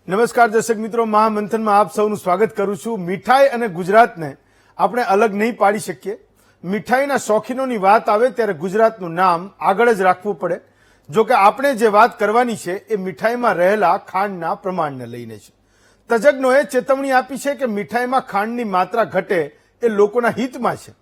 નમસ્કાર દર્શક મિત્રો, મહામંથનમાં આપ સૌનું સ્વાગત કરું છું। મીઠાઈ અને ગુજરાતને આપણે અલગ નહીં પાડી શકીએ। મીઠાઈના શોખીનોની વાત આવે ત્યારે ગુજરાતનું નામ આગળ જ રાખવું પડે। જો કે આપણે જે વાત કરવાની છે એ મીઠાઈમાં રહેલા ખાંડના પ્રમાણને લઈને છે। તજજ્ઞોએ ચેતવણી આપી છે કે મીઠાઈમાં ખાંડની માત્રા ઘટે એ લોકોના હિતમાં છે।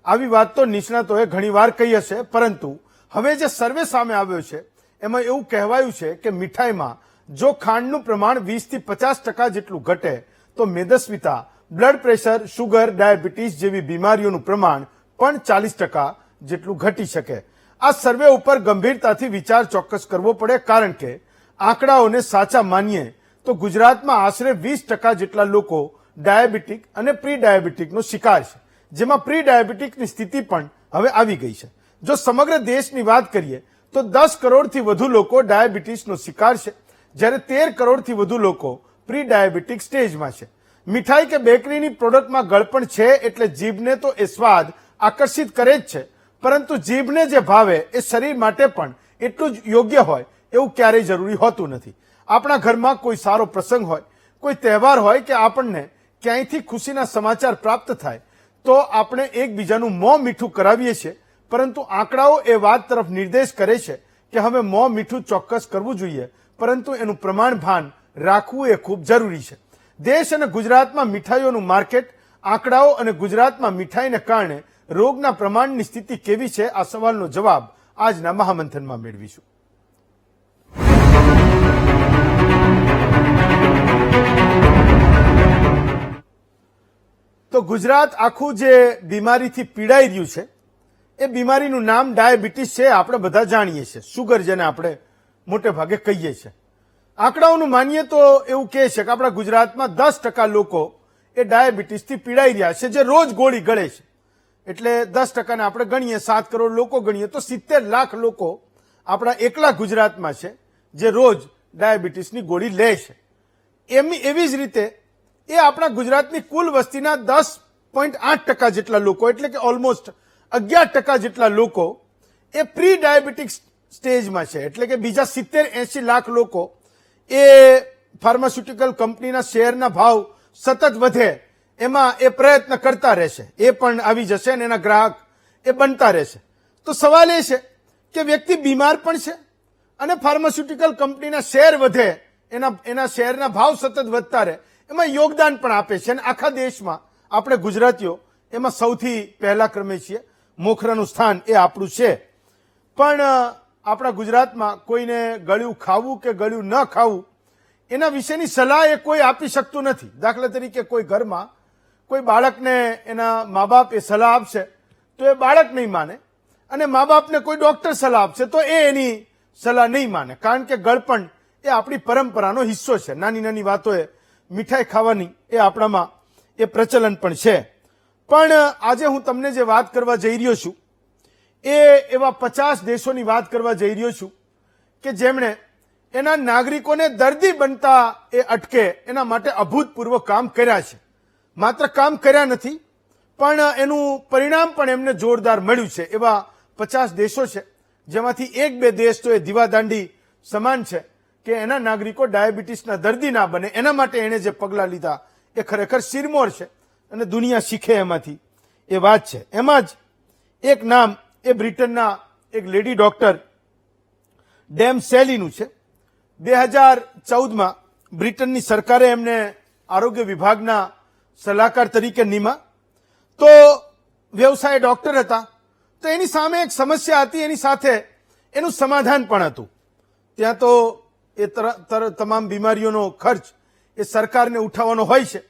આવી વાત તો નિષ્ણાતોએ ઘણીવાર કહી હશે, પરંતુ હવે જે સર્વે સામે આવ્યો છે એમાં એવું કહેવાયું છે કે મીઠાઈમાં જો ખાંડનું પ્રમાણ 20 થી 50% જેટલું ઘટે તો મેદસ્વીતા, બ્લડ પ્રેશર, શુગર, ડાયાબિટીસ જેવી બીમારીઓનું પ્રમાણ પણ 40% જેટલું ઘટી શકે। આ સર્વે ઉપર ગંભીરતાથી વિચાર ચોક્કસ કરવો પડે, કારણ કે આંકડાઓને સાચા માનીએ તો ગુજરાતમાં આશરે 20% જેટલા લોકો ડાયાબિટીક અને પ્રી ડાયાબિટીકનો શિકાર છે, જેમાં પ્રી ડાયાબિટીકની સ્થિતિ પણ હવે આવી ગઈ છે। જો સમગ્ર દેશની વાત કરીએ તો 10 કરોડથી વધુ લોકો ડાયાબિટીસનો શિકાર છે, જ્યારે 13 કરોડથી વધુ લોકો પ્રી ડાયાબિટીક સ્ટેજમાં છે। મીઠાઈ કે બેકરીની પ્રોડક્ટમાં ગળપણ છે એટલે જીભને તો એ સ્વાદ આકર્ષિત કરે જ છે, પરંતુ જીભને જે ભાવે એ શરીર માટે પણ એટલું જ યોગ્ય હોય એવું ક્યારેય જરૂરી હોતું નથી। આપણા ઘરમાં કોઈ સારો પ્રસંગ હોય, કોઈ તહેવાર હોય કે આપણને ક્યાંયથી ખુશીના સમાચાર પ્રાપ્ત થાય તો આપણે એકબીજાનું મોં મીઠું કરાવીએ છીએ, પરંતુ આંકડાઓ એ વાત તરફ નિર્દેશ કરે છે કે હવે મોં મીઠું ચોક્કસ કરવું જોઈએ, પરંતુ એનું પ્રમાણ ભાન રાખવું એ ખૂબ જરૂરી છે। દેશ અને ગુજરાતમાં મીઠાઈઓનું માર્કેટ, આંકડાઓ અને ગુજરાતમાં મીઠાઈને કારણે રોગના પ્રમાણની સ્થિતિ કેવી છે, આ સવાલનો જવાબ આજના મહામંથનમાં મેળવીશું। તો ગુજરાત આખું જે બીમારીથી પીડાઈ રહ્યું છે એ બીમારીનું નામ ડાયાબિટીસ છે। આપણે બધા જાણીએ છીએ, શુગર જેને આપણે મોટે ભાગે કહીએ છીએ। આંકડાઓનું માનીએ તો એવું કહે છે કે આપણા ગુજરાતમાં 10% લોકો એ ડાયાબિટીસથી પીડાઈ રહ્યા છે, જે રોજ ગોળી ગળે છે। એટલે 10%ને આપણે ગણીએ, 7 કરોડ લોકો ગણીએ તો 70 લાખ લોકો આપણા એકલા ગુજરાતમાં છે જે રોજ ડાયાબિટીસની ગોળી લે છે। એવી જ રીતે એ આપણા ગુજરાતની કુલ વસ્તીના 10.8% જેટલા લોકો, એટલે કે ઓલમોસ્ટ 11% જેટલા લોકો એ પ્રી ડાયાબિટીક સ્ટેજમાં છે। એટલે કે બીજા 70-80 લાખ લોકો એ ફાર્માસ્યુટિકલ કંપનીના શેરના ભાવ સતત વધે એમાં એ પ્રયત્ન કરતા રહેશે, એ પણ આવી જશે અને એના ગ્રાહક એ બનતા રહેશે। તો સવાલ એ છે કે વ્યક્તિ બીમાર પણ છે અને ફાર્માસ્યુટિકલ કંપનીના શેર વધે, એના શેરના ભાવ સતત વધતા રહે, એમાં યોગદાન પણ આપે છે। અને આખા દેશમાં આપણે ગુજરાતીઓ એમાં સૌથી પહેલા ક્રમે છીએ, મોખરાનું સ્થાન એ આપણું છે। પણ આપણા ગુજરાતમાં કોઈને ગળ્યું ખાવું કે ગળ્યું ન ખાવું એના વિશેની સલાહ એ કોઈ આપી શકતું નથી। દાખલા તરીકે કોઈ ઘરમાં કોઈ બાળકને એના મા બાપ એ સલાહ આપશે તો એ બાળક નહીં માને, અને મા બાપને કોઈ ડોક્ટર સલાહ આપશે તો એ એની સલાહ નહીં માને, કારણ કે ગળપણ એ આપણી પરંપરાનો હિસ્સો છે। નાની નાની વાતોએ મીઠાઈ ખાવાની એ આપણામાં એ પ્રચલન પણ છે। પણ આજે હું તમને જે વાત કરવા જઈ રહ્યો છું એ એવા 50 દેશોની વાત કરવા જઈ રહ્યો છું કે જેમણે એના નાગરિકોને દર્દી બનતા એ અટકે એના માટે અભૂતપૂર્વ કામ કર્યા છે। માત્ર કામ કર્યા નથી પણ એનું પરિણામ પણ એમને જોરદાર મળ્યું છે। એવા 50 દેશો છે, જેમાંથી 1-2 દેશ તો એ દીવાદાંડી સમાન છે કે એના નાગરિકો ડાયાબિટીસના દર્દી ના બને, એના માટે એણે જે પગલાં લીધા એ ખરેખર શિરમોર છે અને દુનિયા શીખે એમાંથી એ વાત છે। એમાં જ એક નામ એ બ્રિટનના એક લેડી ડોક્ટર ડેમ સેલીનું છે। 2014માં બ્રિટનની સરકારે એમને આરોગ્ય વિભાગના સલાહકાર તરીકે નીમ્યા। તો વ્યવસાય ડોક્ટર હતા, તો એની સામે એક સમસ્યા હતી, એની સાથે એનું સમાધાન પણ હતું। ત્યાં તો એ તમામ બીમારીઓનો ખર્ચ એ સરકારને ઉઠાવવાનો હોય છે,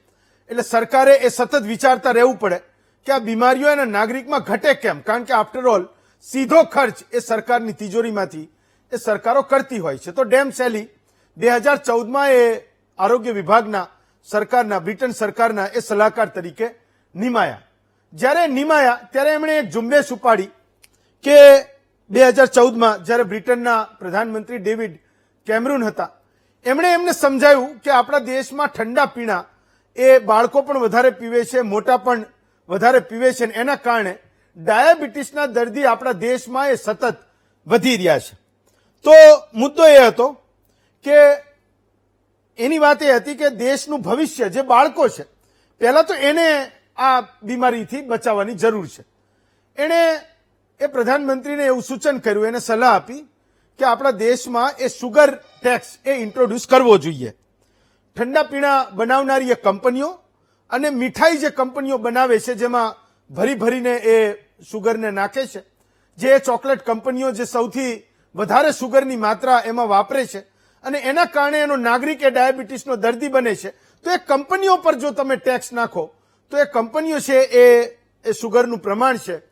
એટલે સરકારે એ સતત વિચારતા રહેવું પડે કે આ બીમારીઓ એના નાગરિકમાં ઘટે કેમ, કારણ કે આફ્ટર ઓલ સીધો ખર્ચ એ સરકારની તિજોરીમાંથી એ સરકારો કરતી હોય છે। તો ડેમ સેલી 2014માં એ આરોગ્ય વિભાગના સરકારના, બ્રિટન સરકારના એ સલાહકાર તરીકે નિમાયા। જ્યારે નિમાયા ત્યારે એમણે એક ઝુંબેશ ઉપાડી કે 2014માં જ્યારે બ્રિટનના પ્રધાનમંત્રી ડેવિડ કેમરૂન હતા, એમણે એમને સમજાવ્યું કે આપણા દેશમાં ઠંડા પીણા એ બાળકો પણ વધારે પીવે છે, મોટા પણ વધારે પીવે છે, અને એના કારણે ડાયાબિટીસના દર્દી આપણા દેશમાં એ સતત વધી રહ્યા છે। તો મુદ્દો એ હતો કે એની વાત એ હતી કે દેશનું ભવિષ્ય જે બાળકો છે પહેલા તો એને આ બીમારીથી બચાવવાની જરૂર છે. એણે એ પ્રધાનમંત્રીને એવું સૂચન કર્યું, એને સલાહ આપી કે આપણા દેશમાં એ સુગર ટેક્સ એ ઇન્ટ્રોડ્યુસ કરવો જોઈએ. ઠંડા પીણા બનાવનારી એ કંપનીઓ અને મીઠાઈ જે કંપનીઓ બનાવે છે જેમાં ભરી ભરીને એ સુગરને નાખે છે, જે ચોકલેટ કંપનીઓ જે સૌથી વધારે સુગરની માત્રા એમાં વાપરે છે અને એના કારણે એનો નાગરિક એ ડાયાબિટીસનો દર્દી બને છે, તો એ કંપનીઓ પર જો તમે ટેક્સ નાખો તો એ કંપનીઓ છે એ સુગરનું પ્રમાણ છે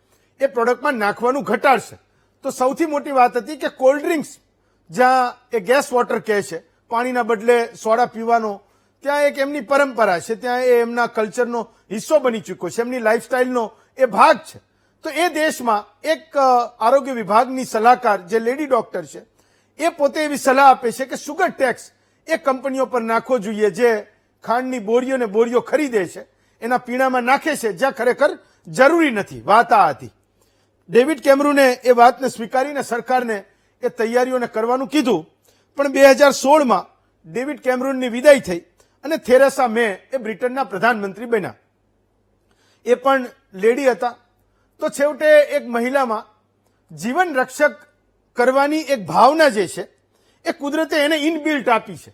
એ પ્રોડક્ટમાં નાખવાનું ઘટાડશે. તો સૌથી મોટી વાત હતી કે કોલ્ડ ડ્રિંક્સ જ્યાં એ ગેસ વોટર કહે છે, પાણીના બદલે સોડા પીવાનો, ત્યાં એક એમની પરંપરા છે, ત્યાં એ એમના કલ્ચરનો હિસ્સો બની ચૂક્યો છે, એમની લાઈફસ્ટાઈલનો એ ભાગ છે. તો એ દેશમાં એક આરોગ્ય વિભાગની સલાહકાર જે લેડી ડોક્ટર છે એ પોતે એવી સલાહ આપે છે કે સુગર ટેક્સ એ કંપનીઓ પર નાખવો જોઈએ જે ખાંડની બોરીઓ ને બોરીઓ ખરીદે છે, એના પીણામાં નાખે છે, જ્યાં ખરેખર જરૂરી નથી. વાત આ હતી. ડેવિડ કેમરૂને એ વાતને સ્વીકારીને સરકારને એ તૈયારીઓને કરવાનું કીધું, પણ 2016માં ડેવિડ કેમરૂનની વિદાય થઈ અને થેરેસા મે એ બ્રિટનના પ્રધાનમંત્રી બન્યા. એ પણ લેડી હતા. તો છેવટે એક મહિલામાં જીવન રક્ષક કરવાની એક ભાવના જે છે એ કુદરતે એને ઇનબિલ્ટ આપી છે.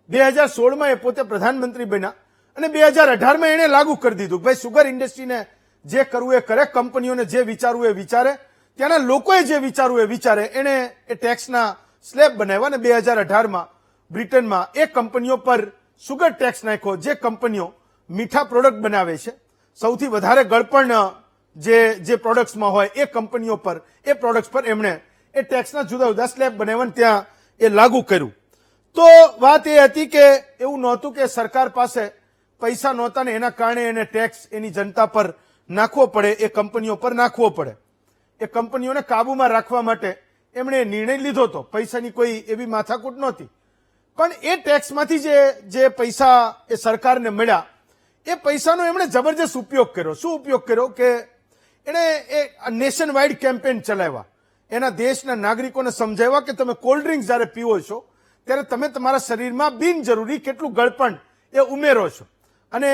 2016માં એ પોતે પ્રધાનમંત્રી બન્યા અને 2018માં એને લાગુ કરી દીધું, ભાઈ સુગર ઇન્ડસ્ટ્રીને જે કરવું એ કરે, કંપનીઓને જે વિચારવું એ વિચારે, ત્યાંના લોકોએ જે વિચારવું એ વિચારે. એને એ ટેક્સના સ્લેબ બનાવ્યા અને 2018માં બ્રિટનમાં એ કંપનીઓ પર સુગર ટેક્સ નાખ્યો જે કંપનીઓ મીઠા પ્રોડક્ટ બનાવે છે, સૌથી વધારે ગળપણ જે પ્રોડક્ટ્સમાં હોય એ કંપનીઓ પર, એ પ્રોડક્ટ્સ પર એમણે એ ટેક્સના જુદા જુદા સ્લેબ બનાવ્યા ત્યાં એ લાગુ કર્યું. તો વાત એ હતી કે એવું નહોતું કે સરકાર પાસે પૈસા નહોતા ને એના કારણે એને ટેક્સ એની જનતા પર નાખવો પડે, એ કંપનીઓ પર નાખવો પડે. એ કંપનીઓને કાબુમાં રાખવા માટે એમણે નિર્ણય લીધો હતો, પૈસાની કોઈ એવી માથાકૂટ નહોતી. પણ એ ટેક્સમાંથી જે પૈસા એ સરકારને મળ્યા એ પૈસાનો એમણે જબરજસ્ત ઉપયોગ કર્યો. શું ઉપયોગ કર્યો કે એણે એ નેશન વાઇડ કેમ્પેન ચલાવ્યા. એના દેશના નાગરિકોને સમજાવ્યા કે તમે કોલ્ડ ડ્રિંક્સ જયારે પીવો છો ત્યારે તમે તમારા શરીરમાં બિનજરૂરી કેટલું ગળપણ એ ઉમેરો છો અને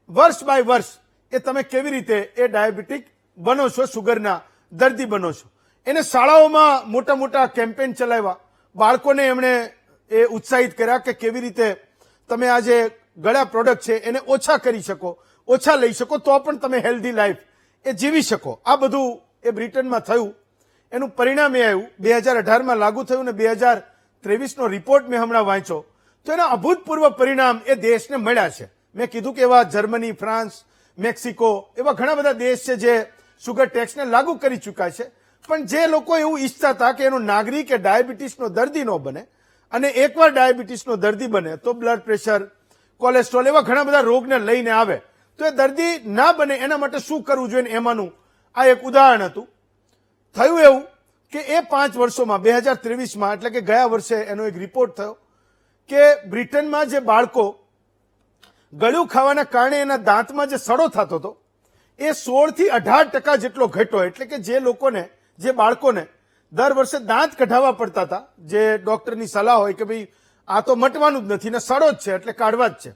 વર્ષ બાય વર્ષ એ તમે કેવી રીતે એ ડાયાબિટીક બનો છો, સુગરના દર્દી બનો છો. એને શાળાઓમાં મોટા મોટા કેમ્પેન ચલાવ્યા. બાળકોને એમણે એ ઉત્સાહિત કર્યા કે કેવી રીતે તમે આ જે ગળા પ્રોડક્ટ છે એને ઓછા કરી શકો, ઓછા લઈ શકો, તો પણ તમે હેલ્ધી લાઈફ એ જીવી શકો. આ બધું એ બ્રિટનમાં થયું. એનું પરિણામ એ આવ્યું, 2018માં લાગુ થયું ને 2023નો રિપોર્ટ મેં હમણાં વાંચ્યો તો એના અભૂતપૂર્વ પરિણામ એ દેશને મળ્યા છે. મેં કીધું કે એવા જર્મની, ફ્રાન્સ, મેક્સિકો એવા ઘણા બધા દેશ છે જે સુગર ટેક્સને લાગુ કરી ચૂક્યા છે. પણ જે લોકો એવું ઈચ્છતા હતા કે એનો નાગરિક એ ડાયાબિટીસનો દર્દી ન બને અને એકવાર ડાયાબિટીસનો દર્દી બને તો બ્લડ પ્રેશર, કોલેસ્ટ્રોલ એવા ઘણા બધા રોગને લઈને આવે, તો એ દર્દી ના બને એના માટે શું કરવું જોઈએ એમાંનું આ એક ઉદાહરણ હતું. થયું એવું કે એ 5 વર્ષોમાં 2023માં એટલે કે ગયા વર્ષે એનો એક રિપોર્ટ થયો કે બ્રિટનમાં જે બાળકો ગળ્યું ખાવાના કારણે એના દાંતમાં જે સડો થતો હતો એ 16 થી 18% જેટલો ઘટ્યો. એટલે કે જે બાળકોને દર વર્ષે દાંત કઢાવવા પડતા હતા, જે ડોક્ટરની સલાહ હોય કે ભાઈ આ તો મટવાનું જ નથી ને સડો જ છે એટલે કાઢવા જ છે.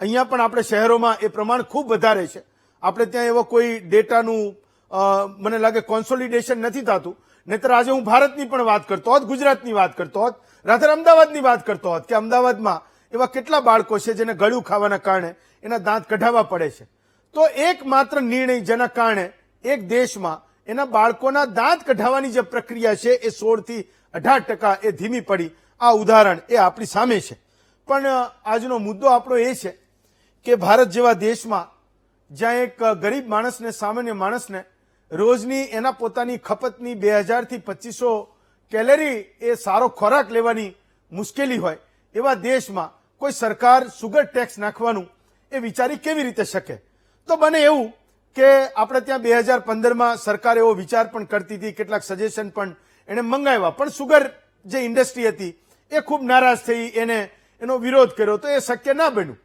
અહીંયા પણ આપણે શહેરોમાં એ પ્રમાણ ખૂબ વધારે છે. આપણે ત્યાં એવો કોઈ ડેટાનું મને લાગે કોન્સોલિડેશન નથી થતું. નહીતર આજે હું ભારતની પણ વાત કરતો હોત, ગુજરાતની વાત કરતો હોત, રાધર અમદાવાદની વાત કરતો હોત કે અમદાવાદમાં એવા કેટલા બાળકો છે જેને ગળ્યું ખાવાના કારણે એના દાંત કઢાવવા પડે છે. તો એકમાત્ર નિર્ણય જેના કારણે એક દેશમાં એના બાળકોના દાંત કઢાવવાની જે પ્રક્રિયા છે એ 16 થી 18% એ ધીમી પડી. આ ઉદાહરણ એ આપણી સામે છે. પણ આજનો મુદ્દો આપણો એ છે કે ભારત જેવા દેશમાં જ્યાં એક ગરીબ માણસને, સામાન્ય માણસને રોજની એના પોતાની ખપતની 2000 થી 2500 કેલરી એ સારો ખોરાક લેવાની મુશ્કેલી હોય, એવા દેશમાં કોઈ સરકાર સુગર ટેક્સ નાખવાનું એ વિચારી કેવી રીતે શકે? તો બને એવું કે આપણે ત્યાં 2015માં સરકાર એવો વિચાર પણ કરતી હતી, કેટલાક સજેશન પણ એને મંગાવ્યા, પણ સુગર જે ઇન્ડસ્ટ્રી હતી એ ખૂબ નારાજ થઈ, એનો વિરોધ કર્યો તો એ શક્ય ના બન્યું.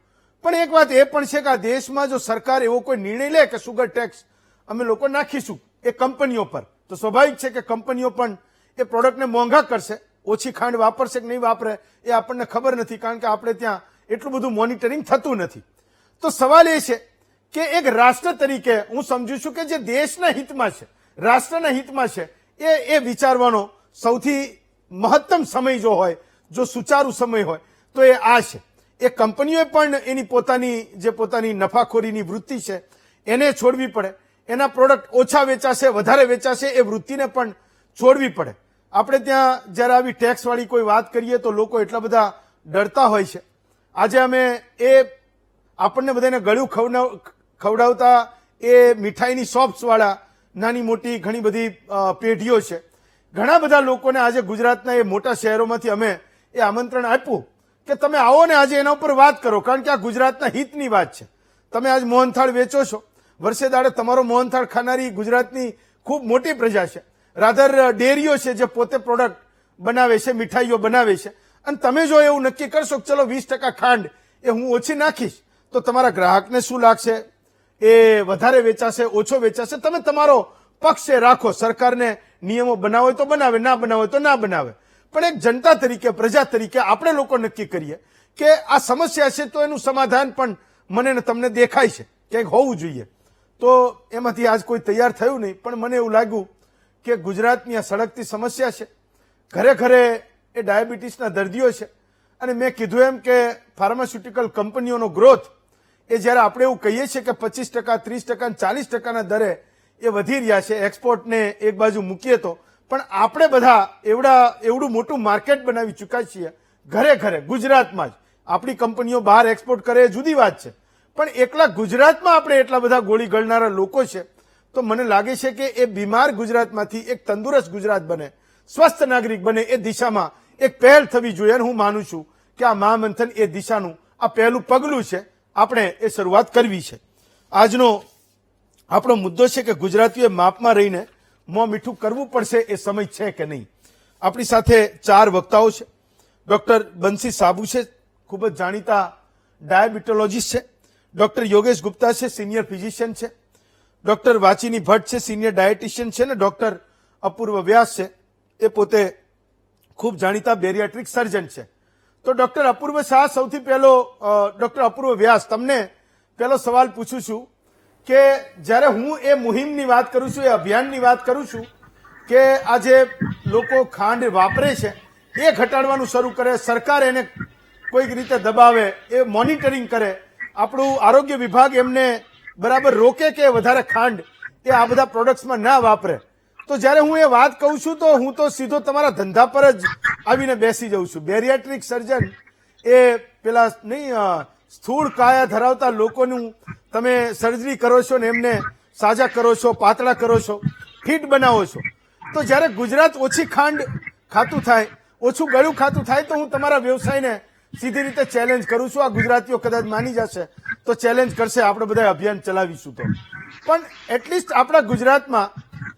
પણ એક વાત એ પણ છે કે આ દેશમાં જો સરકાર એવો કોઈ નિર્ણય લે કે સુગર ટેક્સ અમે લોકો નાખીશું એ કંપનીઓ પર, તો સ્વાભાવિક છે કે કંપનીઓ પણ એ પ્રોડક્ટને મોંઘા કરશે. ઓછી ખાંડ વાપરશે કે નહીં વાપરે એ આપણને ખબર નથી, કારણ કે આપણે ત્યાં એટલું બધું મોનિટરિંગ થતું નથી. તો સવાલ એ છે કે એક રાષ્ટ્ર તરીકે હું સમજુ છું કે જે દેશના હિતમાં છે, રાષ્ટ્રના હિતમાં છે, એ વિચારવાનો સૌથી મહત્તમ સમય જો હોય, જો સુચારુ સમય હોય તો એ આ છે. એ કંપનીઓએ પણ એની પોતાની નફાખોરીની વૃત્તિ છે એને છોડવી પડે. એના પ્રોડક્ટ ઓછા વેચાશે, વધારે વેચાશે, એ વૃત્તિને પણ છોડવી પડે. આપણે ત્યાં જ્યારે આવી ટેક્સવાળી કોઈ વાત કરીએ તો લોકો એટલા બધા ડરતા હોય છે. આજે અમે આપણને બધાને ગળ્યું ખવડાવતા એ મીઠાઈની શોપ્સવાળા નાની મોટી ઘણી બધી પેઢીઓ છે. ઘણા બધા લોકોને આજે ગુજરાતના એ મોટા શહેરોમાંથી અમે એ આમંત્રણ આપ્યું કે તમે આવો ને આજે એના ઉપર વાત કરો, કારણ કે આ ગુજરાતના હિતની વાત છે. તમે આજ મોહનથાળ વેચો છો, વર્ષે દાડે તમારો મોહનથાળ ખાનારી ગુજરાતની ખૂબ મોટી પ્રજા છે. રાધર ડેરીઓ છે જે પોતે પ્રોડક્ટ બનાવે છે, મીઠાઈઓ બનાવે છે, અને તમે જો એવું નક્કી કરશો કે ચલો 20% ખાંડ એ હું ઓછી નાખીશ તો તમારા ગ્રાહકને શું લાગશે? એ વધારે વેચાશે, ઓછો વેચાશે? તમે તમારો પક્ષ એ રાખો. સરકારને નિયમો બનાવે તો બનાવે, ના બનાવે તો ના બનાવે, પણ એક જનતા તરીકે, પ્રજા તરીકે આપણે લોકો નક્કી કરીએ કે આ સમસ્યા છે તો એનું સમાધાન પણ મને ને તમને દેખાય છે ક્યાંક હોવું જોઈએ. તો એમાંથી આજ કોઈ તૈયાર થયું નહીં, પણ મને એવું લાગ્યું કે ગુજરાતની આ સળગતી સમસ્યા છે. ઘરે ઘરે એ ડાયાબિટીસના દર્દીઓ છે, અને મેં કીધું એમ કે ફાર્માસ્યુટિકલ કંપનીઓનો ગ્રોથ એ જ્યારે આપણે એવું કહીએ છીએ કે 25%, 30%, 40%ના દરે એ વધી રહ્યા છે, એક્સપોર્ટને એક બાજુ મૂકીએ તો, પણ આપણે બધા એવડું મોટું માર્કેટ બનાવી ચૂક્યા છીએ ઘરે ઘરે ગુજરાતમાં જ. આપણી કંપનીઓ બહાર એક્સપોર્ટ કરે એ જુદી વાત છે, પણ એકલા ગુજરાતમાં આપણે એટલા બધા ગોળી ગળનારા લોકો છે. તો મને લાગે છે કે એ બીમાર ગુજરાતમાંથી એક તંદુરસ્ત ગુજરાત બને, સ્વસ્થ નાગરિક બને, એ દિશામાં એક પહેલ થવી જોઈએ. અને હું માનું છું કે આ મહામંથન એ દિશાનું આ પહેલું પગલું છે. આપણે એ શરૂઆત કરવી છે. આજનો આપણો મુદ્દો છે કે ગુજરાતીઓએ માપમાં રહીને મોં મીઠું કરવું પડશે, એ સમય છે કે નહીં. આપણી સાથે 4 વક્તાઓ છે. ડોક્ટર બંસી સાબુ છે, ખૂબ જ જાણીતા ડાયાબિટોલોજીસ્ટ છે. ડોક્ટર યોગેશ ગુપ્તા છે, સિનિયર ફિઝિશિયન છે. ડોક્ટર વાચીની ભટ્ટ છે, સિનિયર ડાયટિશિયન છે. અને ડોક્ટર અપૂર્વ વ્યાસ છે, એ પોતે ખૂબ જાણીતા બેરિયાટ્રિક સર્જન છે. તો ડોક્ટર અપૂર્વ શાહ, સૌથી પહેલો ડોક્ટર અપૂર્વ વ્યાસ, તમને પહેલો સવાલ પૂછું છું કે જ્યારે હું એ મુહિમની વાત કરું છું, એ અભિયાનની વાત કરું છું કે આજે લોકો ખાંડ વાપરે છે એ ઘટાડવાનું શરૂ કરે, સરકાર એને કોઈક રીતે દબાવે, એ મોનિટરિંગ કરે, આપણું આરોગ્ય વિભાગ એમને બરાબર રોકે કે વધારે ખાંડ એ આ બધા પ્રોડક્ટ્સમાં ના વાપરે. તો જ્યારે હું એ વાત કહું છું તો હું તો સીધો તમારા ધંધા પર જ આવીને બેસી જાઉં છું. બેરિયાટ્રિક સર્જન એ પેલા નહીં, સ્થૂળ કાયા ધરાવતા લોકોનું તમે સર્જરી કરો છો ને એમને સાજા કરો છો, પાતળા કરો છો, ફિટ બનાવો છો. તો જ્યારે ગુજરાત ઓછી ખાંડ ખાતું થાય, ઓછું ગળ્યું ખાતું થાય, તો હું તમારા વ્યવસાયને સીધી રીતે ચેલેન્જ કરું છું. આ ગુજરાતીઓ કદાચ માની જશે તો ચેલેન્જ કરશે, આપણે બધા અભિયાન ચલાવીશું તો. પણ એટલીસ્ટ આપણા ગુજરાતમાં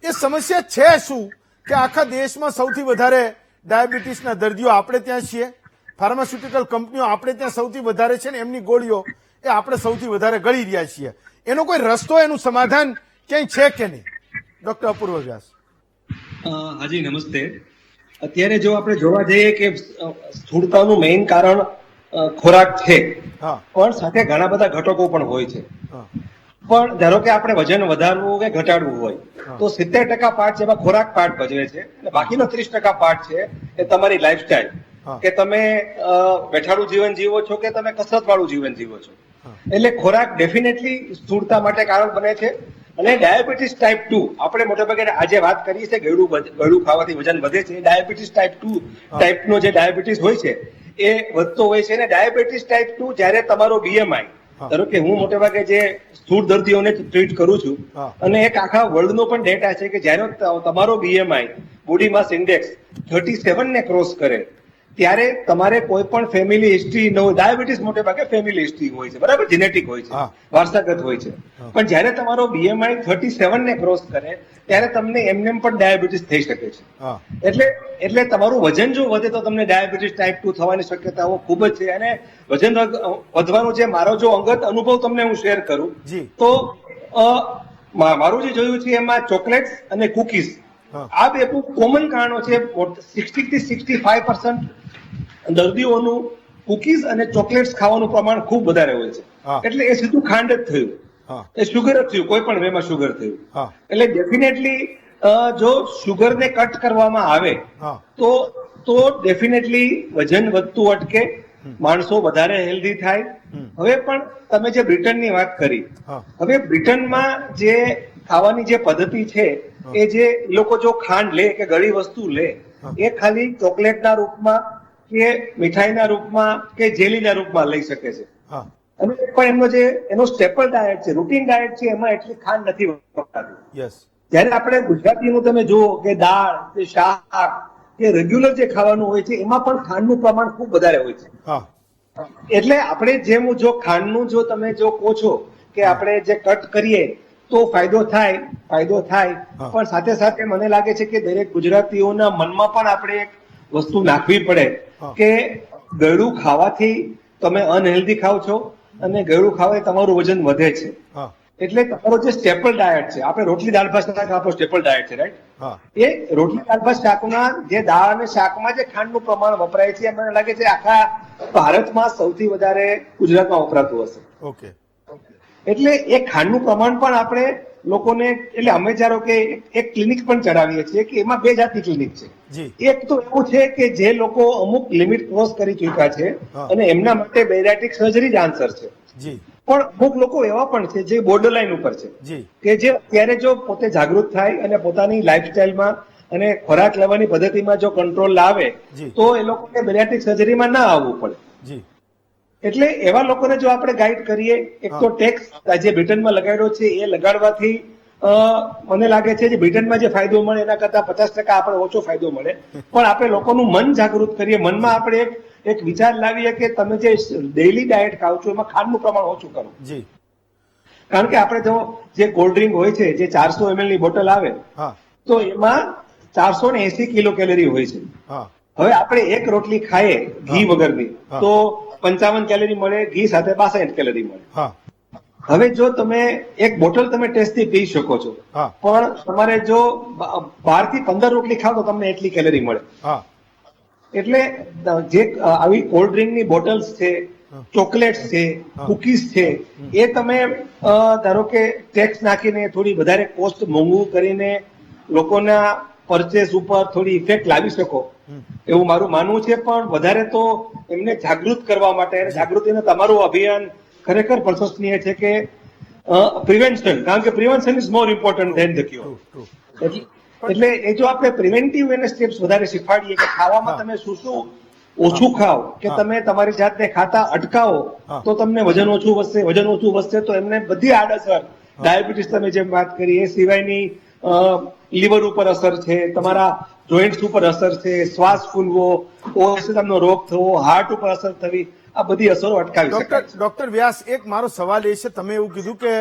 એ સમસ્યા છે શું કે આખા દેશમાં સૌથી વધારે ડાયાબિટીસના દર્દીઓ આપણે ત્યાં છીએ, ફાર્માસ્યુટિકલ કંપનીઓ આપણે ત્યાં સૌથી વધારે છે, ને એમની ગોળીઓ એ આપણે સૌથી વધારે ગળી રહ્યા છીએ. એનો કોઈ રસ્તો, એનું સમાધાન ક્યાંય છે કે નહીં? ડોક્ટર અપૂર્વ વ્યાસ. હાજી નમસ્તે. અત્યારે જો આપણે જોવા જઈએ કે સ્થૂળતાનું મેઇન કારણ ખોરાક છે, પણ સાથે ઘણા બધા ઘટકો પણ હોય છે. પણ ધારો કે આપણે વજન વધારવું કે ઘટાડવું હોય તો 70% પાર્ટ જેમાં ખોરાક પાર્ટ ભજવે છે, અને બાકીનો 30% પાર્ટ છે એ તમારી લાઈફસ્ટાઈલ, કે તમે બેઠાડું જીવન જીવો છો કે તમે કસરત વાળું જીવન જીવો છો. એટલે ખોરાક ડેફિનેટલી સ્થૂળતા માટે કારણ બને છે. અને ડાયાબિટીસ ટાઈપ 2 આપણે મોટાભાગે આજે વાત કરીએ છીએ, ગળ્યું ખાવાથી વજન વધે છે. ડાયાબિટીસ ટાઈપ 2 ટાઈપનો જે ડાયાબિટીસ હોય છે એ વધતો હોય છે. અને ડાયાબિટીસ ટાઈપ 2 જ્યારે તમારો BMI, ધારો કે હું મોટાભાગે જે સ્થૂળ દર્દીઓને ટ્રીટ કરું છું, અને એક આખા વર્લ્ડનો પણ ડેટા છે કે જ્યારે તમારો BMI, બોડી માસ ઇન્ડેક્સ 37 ને ક્રોસ કરે ત્યારે તમારે કોઈ પણ ફેમિલી હિસ્ટ્રી ન હોય. ડાયાબિટીસ મોટે ભાગે ફેમિલી હિસ્ટ્રી હોય છે, બરાબર, જેનેટિક હોય છે, વારસાગત હોય છે. પણ જ્યારે તમારો BMI 37 ને ક્રોસ કરે ત્યારે તમને એમને પણ ડાયાબિટીસ થઈ શકે છે. એટલે તમારું વજન જો વધે તો તમને ડાયાબિટીસ ટાઈપ 2 થવાની શક્યતાઓ ખૂબ જ છે. અને વજન વધવાનો જે મારો જો અંગત અનુભવ તમને હું શેર કરું તો મારું જે જોયું છે એમાં ચોકલેટ્સ અને કુકીઝ આ બે બહુ કોમન કારણો છે. 60 થી 65% દર્દીઓનું કુકીઝ અને ચોકલેટ્સ ખાવાનું પ્રમાણ ખૂબ વધારે હોય છે. એટલે એ સીધું ખાંડ જ થયું, એ શુગર જ થયું, કોઈ પણ વેમાં શુગર થયું. એટલે ડેફિનેટલી જો શુગર ને કટ કરવામાં આવે તો ડેફિનેટલી વજન વધતું અટકે, માણસો વધારે હેલ્ધી થાય. હવે પણ તમે જે બ્રિટનની વાત કરી, હવે બ્રિટનમાં જે ખાવાની જે પદ્ધતિ છે એ જે લોકો જો ખાંડ લે કે ગળી વસ્તુ લે એ ખાલી ચોકલેટના રૂપમાં કે મીઠાઈના રૂપમાં કે જેલીના રૂપમાં લઈ શકે છે. અને પણ એમનો જે એનો સ્ટેપલ ડાયટ છે, રૂટીન ડાયટ છે, એમાં એટલી ખાંડ નથી વપરાતી. જયારે આપણે ગુજરાતીનું તમે જુઓ કે દાળ કે શાક કે રેગ્યુલર જે ખાવાનું હોય છે એમાં પણ ખાંડનું પ્રમાણ ખૂબ વધારે હોય છે. એટલે આપણે જેમ જો ખાંડનું જો તમે જો કહો છો કે આપણે જે કટ કરીએ તો ફાયદો થાય, પણ સાથે સાથે મને લાગે છે કે દરેક ગુજરાતીઓના મનમાં પણ આપણે એક વસ્તુ નાખવી પડે કે ગળું ખાવાથી તમે અનહેલ્ધી ખાવ છો અને ગળું ખાવાથી તમારું વજન વધે છે. એટલે તમારો જે સ્ટેપલ ડાયટ છે, આપણે રોટલી દાળ ભાત શાક આપણો સ્ટેપલ ડાયટ છે, રાઈટ? એ રોટલી દાળ ભાત શાકના જે દાળ અને શાકમાં જે ખાંડનું પ્રમાણ વપરાય છે, મને લાગે છે આખા ભારતમાં સૌથી વધારે ગુજરાતમાં વપરાતું હશે. ઓકે. એટલે એ ખાંડનું પ્રમાણ પણ આપણે લોકોને, એટલે અમે ધારો કે એક ક્લિનિક પણ ચડાવીએ છીએ કે એમાં 2 જાતની ક્લિનિક છે. એક તો એવું છે કે જે લોકો અમુક લિમિટ ક્રોસ કરી ચૂક્યા છે અને એમના માટે બેરિયાટ્રિક સર્જરી જ આન્સર છે. પણ અમુક લોકો એવા પણ છે જે બોર્ડર લાઈન ઉપર છે કે જે અત્યારે જો પોતે જાગૃત થાય અને પોતાની લાઈફસ્ટાઈલમાં અને ખોરાક લેવાની પદ્ધતિમાં જો કંટ્રોલ લાવે તો એ લોકોને બેરિયાટ્રિક સર્જરીમાં ના આવવું પડે. એટલે એવા લોકોને જો આપણે ગાઈડ કરીએ, એક તો ટેક્સ જે બ્રિટનમાં લગાડ્યો છે એ લગાડવાથી મને લાગે છે કે બ્રિટનમાં જે ફાયદો મળે એના કરતા 50% આપણે ઓછો ફાયદો મળે. પણ આપણે લોકોનું મન જાગૃત કરીએ, મનમાં આપણે એક વિચાર લાવીએ કે તમે જે ડેઈલી ડાયટ ખાવ છો એમાં ખાંડનું પ્રમાણ ઓછું કરો. કારણ કે આપણે જો જે કોલ્ડ ડ્રિંક હોય છે, જે 400 ml ની બોટલ આવે તો એમાં 480 કિલો કેલરી હોય છે. હવે આપણે એક રોટલી ખાઈએ ઘી વગરની તો 55 કેલરી મળે, ઘી સાથે 62 કેલરી મળે. હવે જો તમે એક બોટલ તમે ટેસ્ટથી પી શકો છો, પણ તમારે જો 12 થી 15 રોટલી ખાવ તો તમને એટલી કેલરી મળે. એટલે જે આવી કોલ્ડ ડ્રિંકની બોટલ્સ છે, ચોકલેટ્સ છે, કુકીઝ છે, એ તમે ધારો કે ટેક્સ નાખીને થોડી વધારે કોસ્ટ મોંઘું કરીને લોકોના પરચેસ ઉપર થોડી ઇફેક્ટ લાવી શકો એવું મારું માનવું છે. પણ વધારે તો એમને જાગૃત કરવા માટે, જાગૃતિનું તમારું અભિયાન ખરેખર પ્રશંસનીય છે કે પ્રિવેન્શન, કારણ કે prevention is more important than the cure. એટલે એ જો આપણે પ્રિવેન્ટિવ એને સ્ટેપ્સ વધારે શીખવાડીએ કે ખાવામાં તમે શું ઓછું ખાઓ કે તમે તમારી જાતને ખાતા અટકાવો તો તમને વજન ઓછું વધશે તો એમને બધી આડઅસર, ડાયાબિટીસ તમે જેમ વાત કરી એ સિવાયની લીવર ઉપર અસર છે, તમારા જોઈન્ટ્સ ઉપર અસર છે, શ્વાસ ફૂલવો, ઓએસએમનો રોગ થવો, હાર્ટ ઉપર અસર થવી, આ બધી અસરો અટકાવી શકાય. ડોક્ટર વ્યાસ, એક મારો સવાલ એ છે, તમે એવું કીધું કે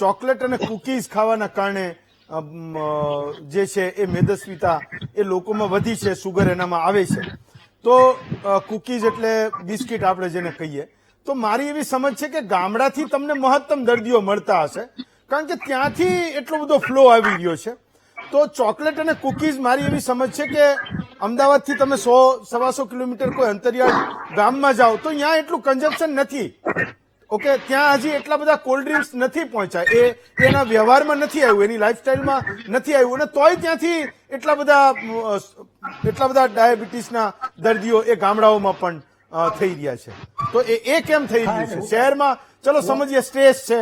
ચોકલેટ અને કુકીઝ ખાવાના કારણે જે છે એ મેદસ્વીતા એ લોકોમાં વધી છે, સુગર એનામાં આવે છે. તો કુકીઝ એટલે બિસ્કિટ આપણે જેને કહીએ. તો મારી એવી સમજ છે કે ગામડાથી તમને મહત્તમ દર્દીઓ મળતા હશે, કારણ કે ત્યાંથી એટલો બધો ફ્લો આવી રહ્યો છે. તો ચોકલેટ અને કુકીઝ, મારી એવી સમજ છે કે અમદાવાદથી તમે 100-125 કિલોમીટર કોઈ અંતરિયાળ ગામમાં જાઓ તો ત્યાં એટલું કન્ઝમ્પશન નથી. ઓકે, ત્યાં હજી એટલા બધા કોલ્ડ ડ્રિંક્સ નથી પહોંચ્યા, એના વ્યવહારમાં નથી આવ્યું, એની લાઈફસ્ટાઈલમાં નથી આવ્યું, અને તોય ત્યાંથી એટલા બધા ડાયાબિટીસના દર્દીઓ એ ગામડાઓમાં પણ થઈ રહ્યા છે. તો એ કેમ થઈ રહ્યું છે? શહેરમાં ચલો સમજીએ સ્ટ્રેસ છે,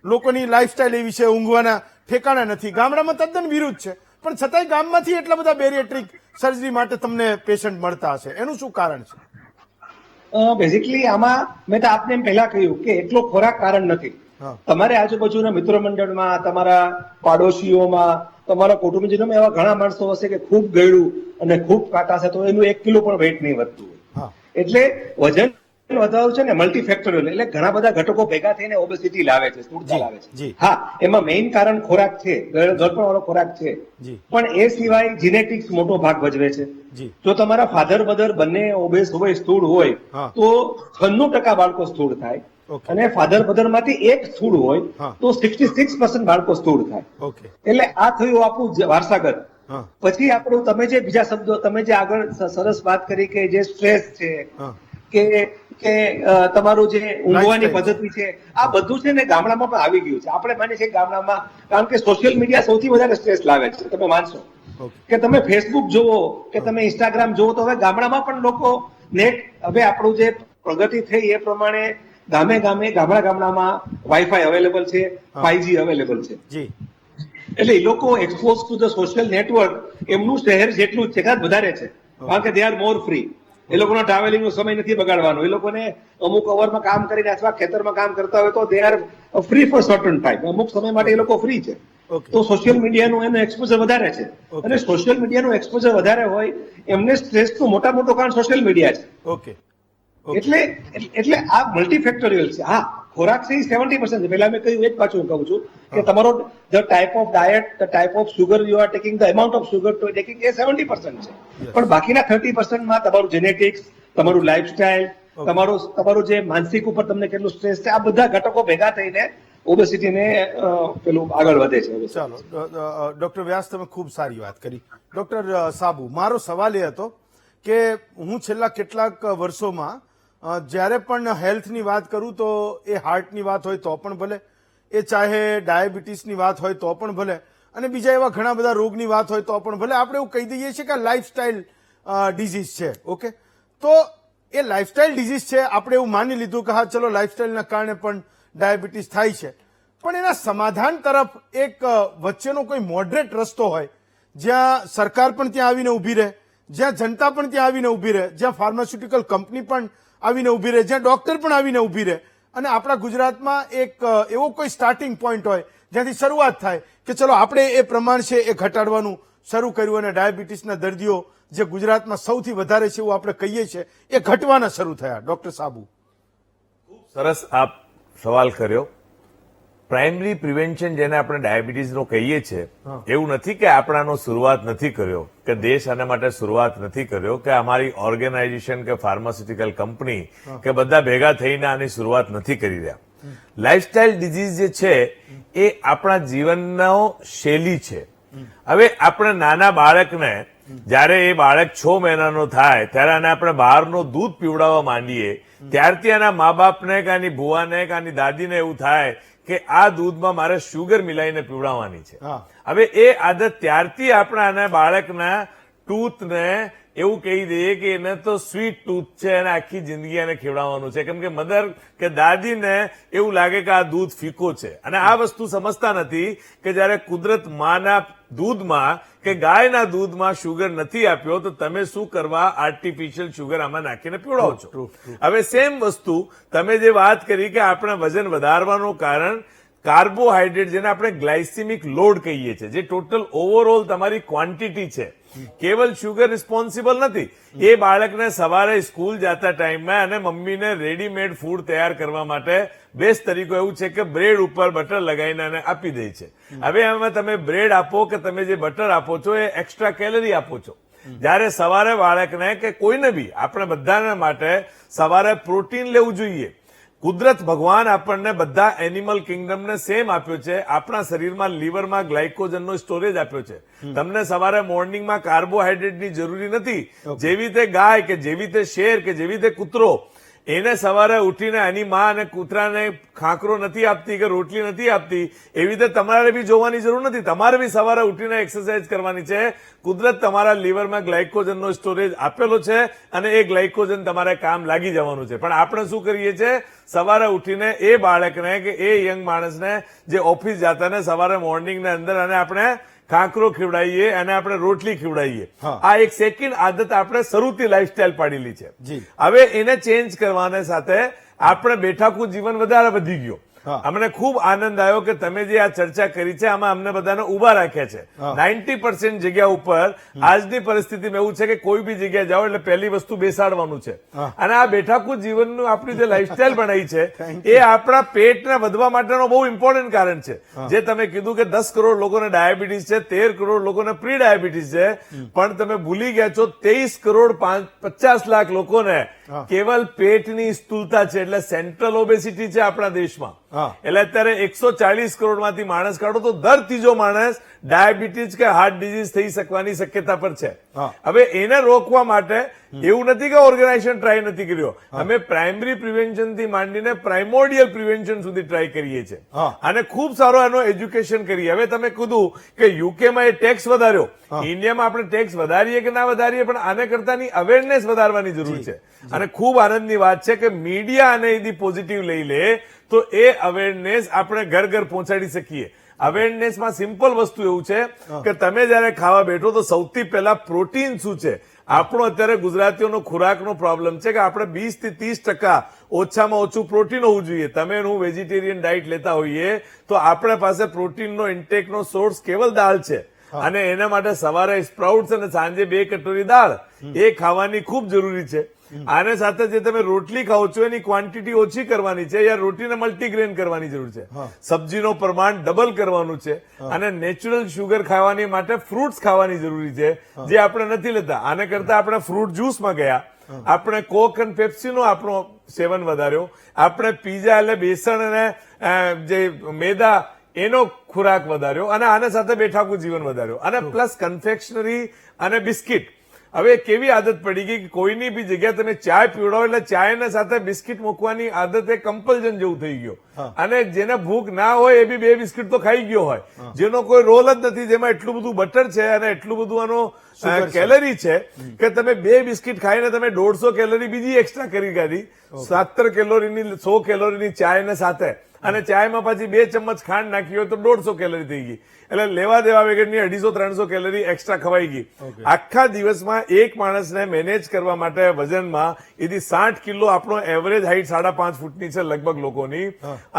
લોકોની લાઈફસ્ટાઈલ એવી છે, ઊંઘવાના ઠેકાણા નથી. ગામડામાં તદ્દન વિરુદ્ધ છે, પણ છતાંય ગામમાંથી એટલા બધા બેરિયાટ્રિક સર્જરી માટે તમને પેશન્ટ મળતા હશે. એનું શું કારણ છે? બેઝિકલી આમાં મેં તો આપને એમ પહેલા કહ્યું કે એટલો ખોરાક કારણ નથી. તમારે આજુબાજુના મિત્ર મંડળમાં, તમારા પાડોશીઓમાં, તમારા કુટુંબીજનોમાં એવા ઘણા માણસો હશે કે ખૂબ ગળ્યું અને ખૂબ કાટા છે તો એનું 1 કિલો પણ વેઇટ નહીં વધતું હોય. એટલે વજન વધારો છે ને મલ્ટીફેક્ટોરિયલ, એટલે ઘણા બધા ઘટકો ભેગા થઈને ઓબેસિટી લાવે છે, સ્થૂળતા લાવે છે. હા, એમાં મેઇન કારણ ખોરાક છે, ગળપણ વાળો ખોરાક છે, પણ એ સિવાય જીનેટિક્સ મોટો ભાગ ભજવે છે. જો તમારા ફાધર મધર બંને ઓબેસ હોય, સ્થૂળ હોય તો 96% બાળકો સ્થૂળ થાય, અને ફાધર મધર માંથી એક સ્થૂળ હોય તો 66% બાળકો સ્થૂળ થાય. એટલે આ થયું આપણું વારસાગત. પછી આપણું તમે જે બીજા શબ્દો, તમે જે આગળ સરસ વાત કરી કે જે સ્ટ્રેસ છે કે કે તમારું જે ઊંઘવાની પદ્ધતિ છે, આ બધું છે ને ગામડામાં પણ આવી ગયું છે. આપણે માનીએ છીએ ગામડામાં, કારણ કે સોશિયલ મીડિયા સૌથી વધારે સ્ટ્રેસ લાવે છે. તમે માનશો કે તમે ફેસબુક જુઓ કે તમે ઇન્સ્ટાગ્રામ જુઓ, તો હવે ગામડામાં પણ લોકો નેટ, હવે આપણું જે પ્રગતિ થઈ એ પ્રમાણે ગામડામાં વાઈફાઈ અવેલેબલ છે, 5G અવેલેબલ છે. એટલે એ લોકો expose to the social network એમનું શહેર જેટલું છે કદાચ વધારે છે, કારણ કે દે આર મોર ફ્રી. એ લોકોનો ટ્રાવેલિંગનો સમય નથી બગાડવાનો. એ લોકોને અમુક અવરમાં કામ કરીને અથવા ખેતરમાં કામ કરતા હોય તો they are free for certain time, અમુક સમય માટે એ લોકો ફ્રી છે. તો સોશિયલ મીડિયાનું એનું એક્સપોઝર વધારે છે. અને સોશિયલ મીડિયાનું એક્સપોઝર વધારે હોય એમને સ્ટ્રેસનું મોટું કારણ સોશિયલ મીડિયા છે. એટલે આ મલ્ટીફેક્ટોરિયલ છે. હા, ખોરાક છે એ 70% છે. પહેલા મેં કહ્યું એ જ પાછું કહું છું કે તમારો the type of diet, the type of sugar you are taking, the amount of sugar to taking, એ 70% છે. પણ બાકીના 30%માં તમારું જેનેટિક્સ, તમારું લાઈફસ્ટાઈલ, તમારું જે માનસિક ઉપર તમને કેટલું સ્ટ્રેસ છે, આ બધા ઘટકો ભેગા થઈને ઓબેસિટીને પેલું આગળ વધે છે. ચાલો ડોક્ટર વ્યાસ, તમે ખૂબ સારી વાત કરી. ડોક્ટર સાબુ, મારો સવાલ એ હતો કે હું છેલ્લા કેટલાક વર્ષોમાં જ્યારે પણ હેલ્થની વાત કરું તો એ હાર્ટની વાત હોય તો પણ ભલે, એ ચાહે ડાયાબિટીસની વાત હોય તો પણ ભલે, અને બીજા એવા ઘણા બધા રોગની વાત હોય તો પણ ભલે, આપણે એવું કહી દઈએ છીએ કે લાઇફસ્ટાઇલ ડિઝીઝ છે. ઓકે, તો એ લાઇફસ્ટાઇલ ડિઝીઝ છે, આપણે એવું માની લીધું કે હા ચલો લાઇફસ્ટાઇલના કારણે પણ ડાયાબિટીસ થાય છે, પણ એના સમાધાન તરફ એક વચ્ચેનો કોઈ મોડરેટ રસ્તો હોય, જ્યાં સરકાર પણ ત્યાં આવીને ઊભી રહે, જ્યાં જનતા પણ ત્યાં આવીને ઊભી રહે, જ્યાં ફાર્માસ્યુટિકલ કંપની પણ આવીને ઊભી રહે, જ્યાં ડોક્ટર પણ આવીને ઊભી રહે, અને આપણા ગુજરાતમાં એક એવો કોઈ સ્ટાર્ટિંગ પોઈન્ટ હોય જ્યાંથી શરૂઆત થાય કે ચલો આપણે એ પ્રમાણ છે એ ઘટાડવાનું શરૂ કર્યું, અને ડાયાબિટીસના દર્દીઓ જે ગુજરાતમાં સૌથી વધારે છે એવું આપણે કહીએ છીએ એ ઘટવાના શરૂ થયા. ડોક્ટર સાબુ, સરસ આપ સવાલ કર્યો. પ્રાઇમરી પ્રિવેન્શન જેને આપણે ડાયાબિટીસનો કહીએ છીએ, એવું નથી કે આપણાનો શરૂઆત નથી કર્યો, કે દેશ આના માટે શરૂઆત નથી કર્યો, કે અમારી ઓર્ગેનાઇઝેશન કે ફાર્માસ્યુટિકલ કંપની કે બધા ભેગા થઈને આની શરૂઆત નથી કરી રહ્યા. લાઇફસ્ટાઇલ ડિઝીઝ જે છે એ આપણા જીવનનો શૈલી છે. હવે આપણે નાના બાળકને જયારે એ બાળક 6 મહિનાનો થાય ત્યારે આને આપણે બહારનું દૂધ પીવડાવવા માંડીએ, ત્યારથી એના મા બાપને કે આની ભુવાને કે આની દાદીને એવું થાય કે આ દૂધમાં મારે શુગર મિલાઈને પીવડાવવાની છે. હવે એ આદત ત્યારથી આપણે આના બાળકના ટૂથને એવું કહી દઈએ કે એને તો સ્વીટ ટૂથ છે અને આખી જિંદગી એને ખીવડાવવાનું છે, કેમ કે મધર કે દાદીને એવું લાગે કે આ દૂધ ફીકો છે. અને આ વસ્તુ સમજતા નથી કે જયારે કુદરત માના દૂધમાં કે ગાયના દૂધમાં શુગર નથી આપ્યો તો તમે શું કરવા આર્ટિફિશિયલ શુગર આમાં નાખીને પીવડાવો છો. હવે સેમ વસ્તુ તમે જે વાત કરી કે આપણે વજન વધારવાનું કારણ કાર્બોહાઈડ્રેટ, જેને આપણે ગ્લાયસેમિક લોડ કહીએ છીએ, જે ટોટલ ઓવરઓલ તમારી ક્વોન્ટિટી છે, કેવલ શુગર રિસ્પોન્સિબલ નથી. એ બાળકને સવારે સ્કૂલ જતા ટાઈમમાં અને મમ્મીને રેડીમેડ ફૂડ તૈયાર કરવા માટે બેસ્ટ તરીકો એવું છે કે બ્રેડ ઉપર બટર લગાવીને એને આપી દે છે. હવે એમાં તમે બ્રેડ આપો કે તમે જે બટર આપો છો એ એક્સ્ટ્રા કેલરી આપો છો. જયારે સવારે બાળકને કે કોઈને બી, આપણે બધાના માટે સવારે પ્રોટીન લેવું જોઈએ. કુદરત ભગવાન આપણને બધા એનિમલ કિંગડમને સેમ આપ્યો છે. આપણા શરીરમાં લીવરમાં ગ્લાયકોજનનો સ્ટોરેજ આપ્યો છે. તમને સવારે મોર્નિંગમાં કાર્બોહાઈડ્રેટની જરૂરી નથી. જેવી રીતે ગાય કે જેવી રીતે શેર કે જેવી રીતે કૂતરો, એને સવારે ઉઠીને એની માં અને કૂતરાને ખાંકરો નથી આપતી કે રોટલી નથી આપતી, એવી રીતે તમારે બી જોવાની જરૂર નથી. તમારે બી સવારે ઉઠીને એક્સરસાઇઝ કરવાની છે. કુદરત તમારા લીવરમાં ગ્લાયકોજનનો સ્ટોરેજ આપેલો છે અને એ ગ્લાયકોજન તમારે કામ લાગી જવાનું છે. પણ આપણે શું કરીએ છીએ, સવારે ઉઠીને એ બાળકને કે એ યંગ માણસને જે ઓફિસ જતા ને સવારે મોર્નિંગની અંદર અને આપણે ખાંકરો ખીવડાવીએ અને આપણે રોટલી ખીવડાવીએ. આ એક સેકન્ડ આદત આપણે શરૂથી લાઈફસ્ટાઈલ પાડેલી છે. હવે એને ચેન્જ કરવાને સાથે આપણે બેઠાકું જીવન વધારે વધી ગયો. અમને ખૂબ આનંદ આવ્યો કે તમે જે આ ચર્ચા કરી છે આમાં અમને બધાને ઉભા રાખ્યા છે. 90% જગ્યા ઉપર આજની પરિસ્થિતિમાં એવું છે કે કોઈ બી જગ્યાએ જાઓ એટલે પહેલી વસ્તુ બેસાડવાનું છે. અને આ બેઠાકું જીવનનું આપણી જે લાઈફસ્ટાઈલ બનાવી છે એ આપણા પેટને વધવા માટેનો બહુ ઇમ્પોર્ટન્ટ કારણ છે. જે તમે કીધું કે 10 કરોડ લોકોને ડાયાબિટીસ છે, 13 કરોડ લોકોને પ્રી ડાયાબિટીસ છે, પણ તમે ભૂલી ગયા છો 23 કરોડ 50 લાખ લોકોને કેવલ પેટની સ્થૂળતા છે, એટલે સેન્ટ્રલ ઓબેસિટી છે આપણા દેશમાં. એટલે અત્યારે 140 કરોડમાંથી માણસ કાઢો તો દર ત્રીજો માણસ ડાયાબિટીસ કે હાર્ટ ડિઝીઝ થઈ શકવાની શક્યતા પર છે. હવે એને રોકવા માટે એવું નથી કે ઓર્ગેનાઇઝેશન ટ્રાય નથી કર્યો. અમે પ્રાઇમરી પ્રિવેન્શન થી માંડીને પ્રાઇમોડિયલ પ્રિવેન્શન સુધી ટ્રાય કરીએ છીએ અને ખૂબ સારો એનો એજ્યુકેશન કરીએ. હવે તમે કીધું કે યુકેમાં એ ટેક્સ વધાર્યો, ઇન્ડિયામાં આપણે ટેક્સ વધારીએ કે ના વધારીએ, પણ આને કરતાની અવેરનેસ વધારવાની જરૂર છે. અને ખૂબ આનંદની વાત છે કે મીડિયા આને એથી પોઝિટિવ લઈ લે તો એ અવેરનેસ આપણે ઘર ઘર પહોંચાડી શકીએ. અવેરનેસમાં સિમ્પલ વસ્તુ એવું છે કે તમે જયારે ખાવા બેઠો તો સૌથી પહેલા પ્રોટીન શું છે. આપણો અત્યારે ગુજરાતીઓનો ખોરાકનો પ્રોબ્લેમ છે કે આપણે 20 થી 30% ઓછામાં ઓછું પ્રોટીન હોવું જોઈએ. તમે હું વેજીટેરિયન ડાયટ લેતા હોઈએ તો આપણા પાસે પ્રોટીનનો ઇન્ટેકનો સોર્સ કેવલ દાળ છે અને એના માટે સવારે સ્પ્રાઉટ્સ અને સાંજે 2 કટોરી દાળ એ ખાવાની ખૂબ જરૂરી છે. આને સાથે જે તમે રોટલી ખાઓ છો એની ક્વોન્ટિટી ઓછી કરવાની છે, યા રોટીને મલ્ટીગ્રેન કરવાની જરૂર છે. સબ્જીનો પ્રમાણ ડબલ કરવાનું છે અને નેચરલ શુગર ખાવાની માટે ફ્રૂટ્સ ખાવાની જરૂરી છે, જે આપણે નથી લેતા. આને કરતા આપણે ફ્રૂટ જ્યુસમાં ગયા, આપણે કોક અને પેપ્સીનો આપણો સેવન વધાર્યો, આપણે પીઝા એટલે બેસણ અને જે મેદા એનો ખોરાક વધાર્યો અને આને સાથે બેઠાકું જીવન વધાર્યો અને પ્લસ કન્ફેક્શનરી અને બિસ્કિટ. હવે કેવી આદત પડી ગઈ કે કોઈની બી જગ્યાએ તમે ચાય પીવડાવો એટલે ચાયના સાથે બિસ્કિટ મૂકવાની આદત એ કમ્પલ્ઝન જેવું થઈ ગયો. અને જેને ભૂખ ના હોય એ બી 2 બિસ્કિટ તો ખાઈ ગયો હોય, જેનો કોઈ રોલ જ નથી, જેમાં એટલું બધું બટર છે અને એટલું બધું આનો કેલરી છે કે તમે 2 બિસ્કિટ ખાઈને તમે 150 કેલરી બીજી એક્સ્ટ્રા કરી કાઢી. 17 કેલોરીની 100 કેલોરીની ચાયને સાથે અને ચાયમાં પાછી 2 ચમચ ખાંડ નાખી હોય તો 150 કેલરી થઈ ગઈ. એટલે લેવા દેવા વગરની 250-300 કેલરી એક્સ્ટ્રા ખવાઈ ગઈ. આખા દિવસમાં એક માણસને મેનેજ કરવા માટે વજનમાં એથી 60 કિલો આપણો એવરેજ હાઈટ 5.5 ફૂટની છે લગભગ લોકોની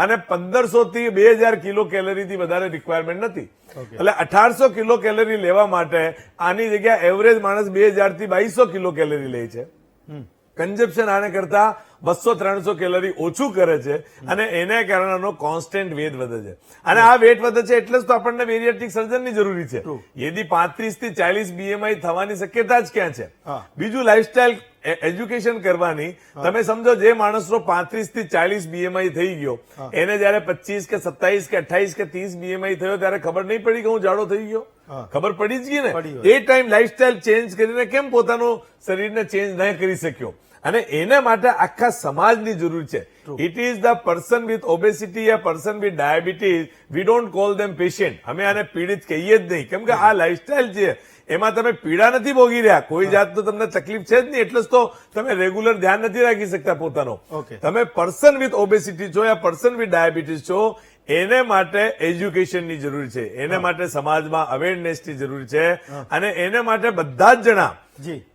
અને 1500 થી 2000 કિલો કેલરીથી વધારે રિક્વાયરમેન્ટ નથી. એટલે 1800 કિલો કેલરી લેવા માટે આની જગ્યા એવરેજ માણસ 2000 થી 2200 કિલો કેલરી લે છે. કન્ઝપ્શન આને કરતા 200-300 કેલરી ઓછું કરે છે અને એને કારણે કોન્સ્ટન્ટ વેટ વધે છે. અને આ વેટ વધે છે એટલે જ તો આપણને બેરિયાટ્રિક સર્જનની જરૂરી છે. યદી 35 થી 40 BMI થવાની શક્યતા જ ક્યાં છે. બીજું લાઇફસ્ટાઇલ એજ્યુકેશન કરવાની. તમે સમજો જે માણસનો 35 થી 40 BMI થઈ ગયો એને જયારે 25 કે 27 કે 28 કે 30 BMI થયો ત્યારે ખબર નહીં પડી કે હું જાડો થઈ ગયો? ખબર પડી જ ગઈ ને. એ ટાઈમ લાઇફસ્ટાઇલ ચેન્જ કરીને કેમ પોતાનું શરીરને ચેન્જ ન કરી શક્યો? અને એના માટે આખા સમાજની જરૂર છે. It is the person with obesity yeah person with diabetes, we don't call them patient. અમે આને પીડિત કહીએ જ નહીં, કેમ કે આ લાઇફસ્ટાઇલ છે એમાં તમે પીડા નથી ભોગી રહ્યા, કોઈ જાતનો તમને તકલીફ છે જ નહીં, એટલે જ તો તમે રેગ્યુલર ધ્યાન નથી રાખી શકતા પોતાનો. તમે પર્સન વિથ ઓબેસિટી છો યા પર્સન વિથ ડાયાબિટીસ છો, એને માટે એજ્યુકેશનની જરૂર છે, એને માટે સમાજમાં અવેરનેસની જરૂર છે અને એને માટે બધા જ જણા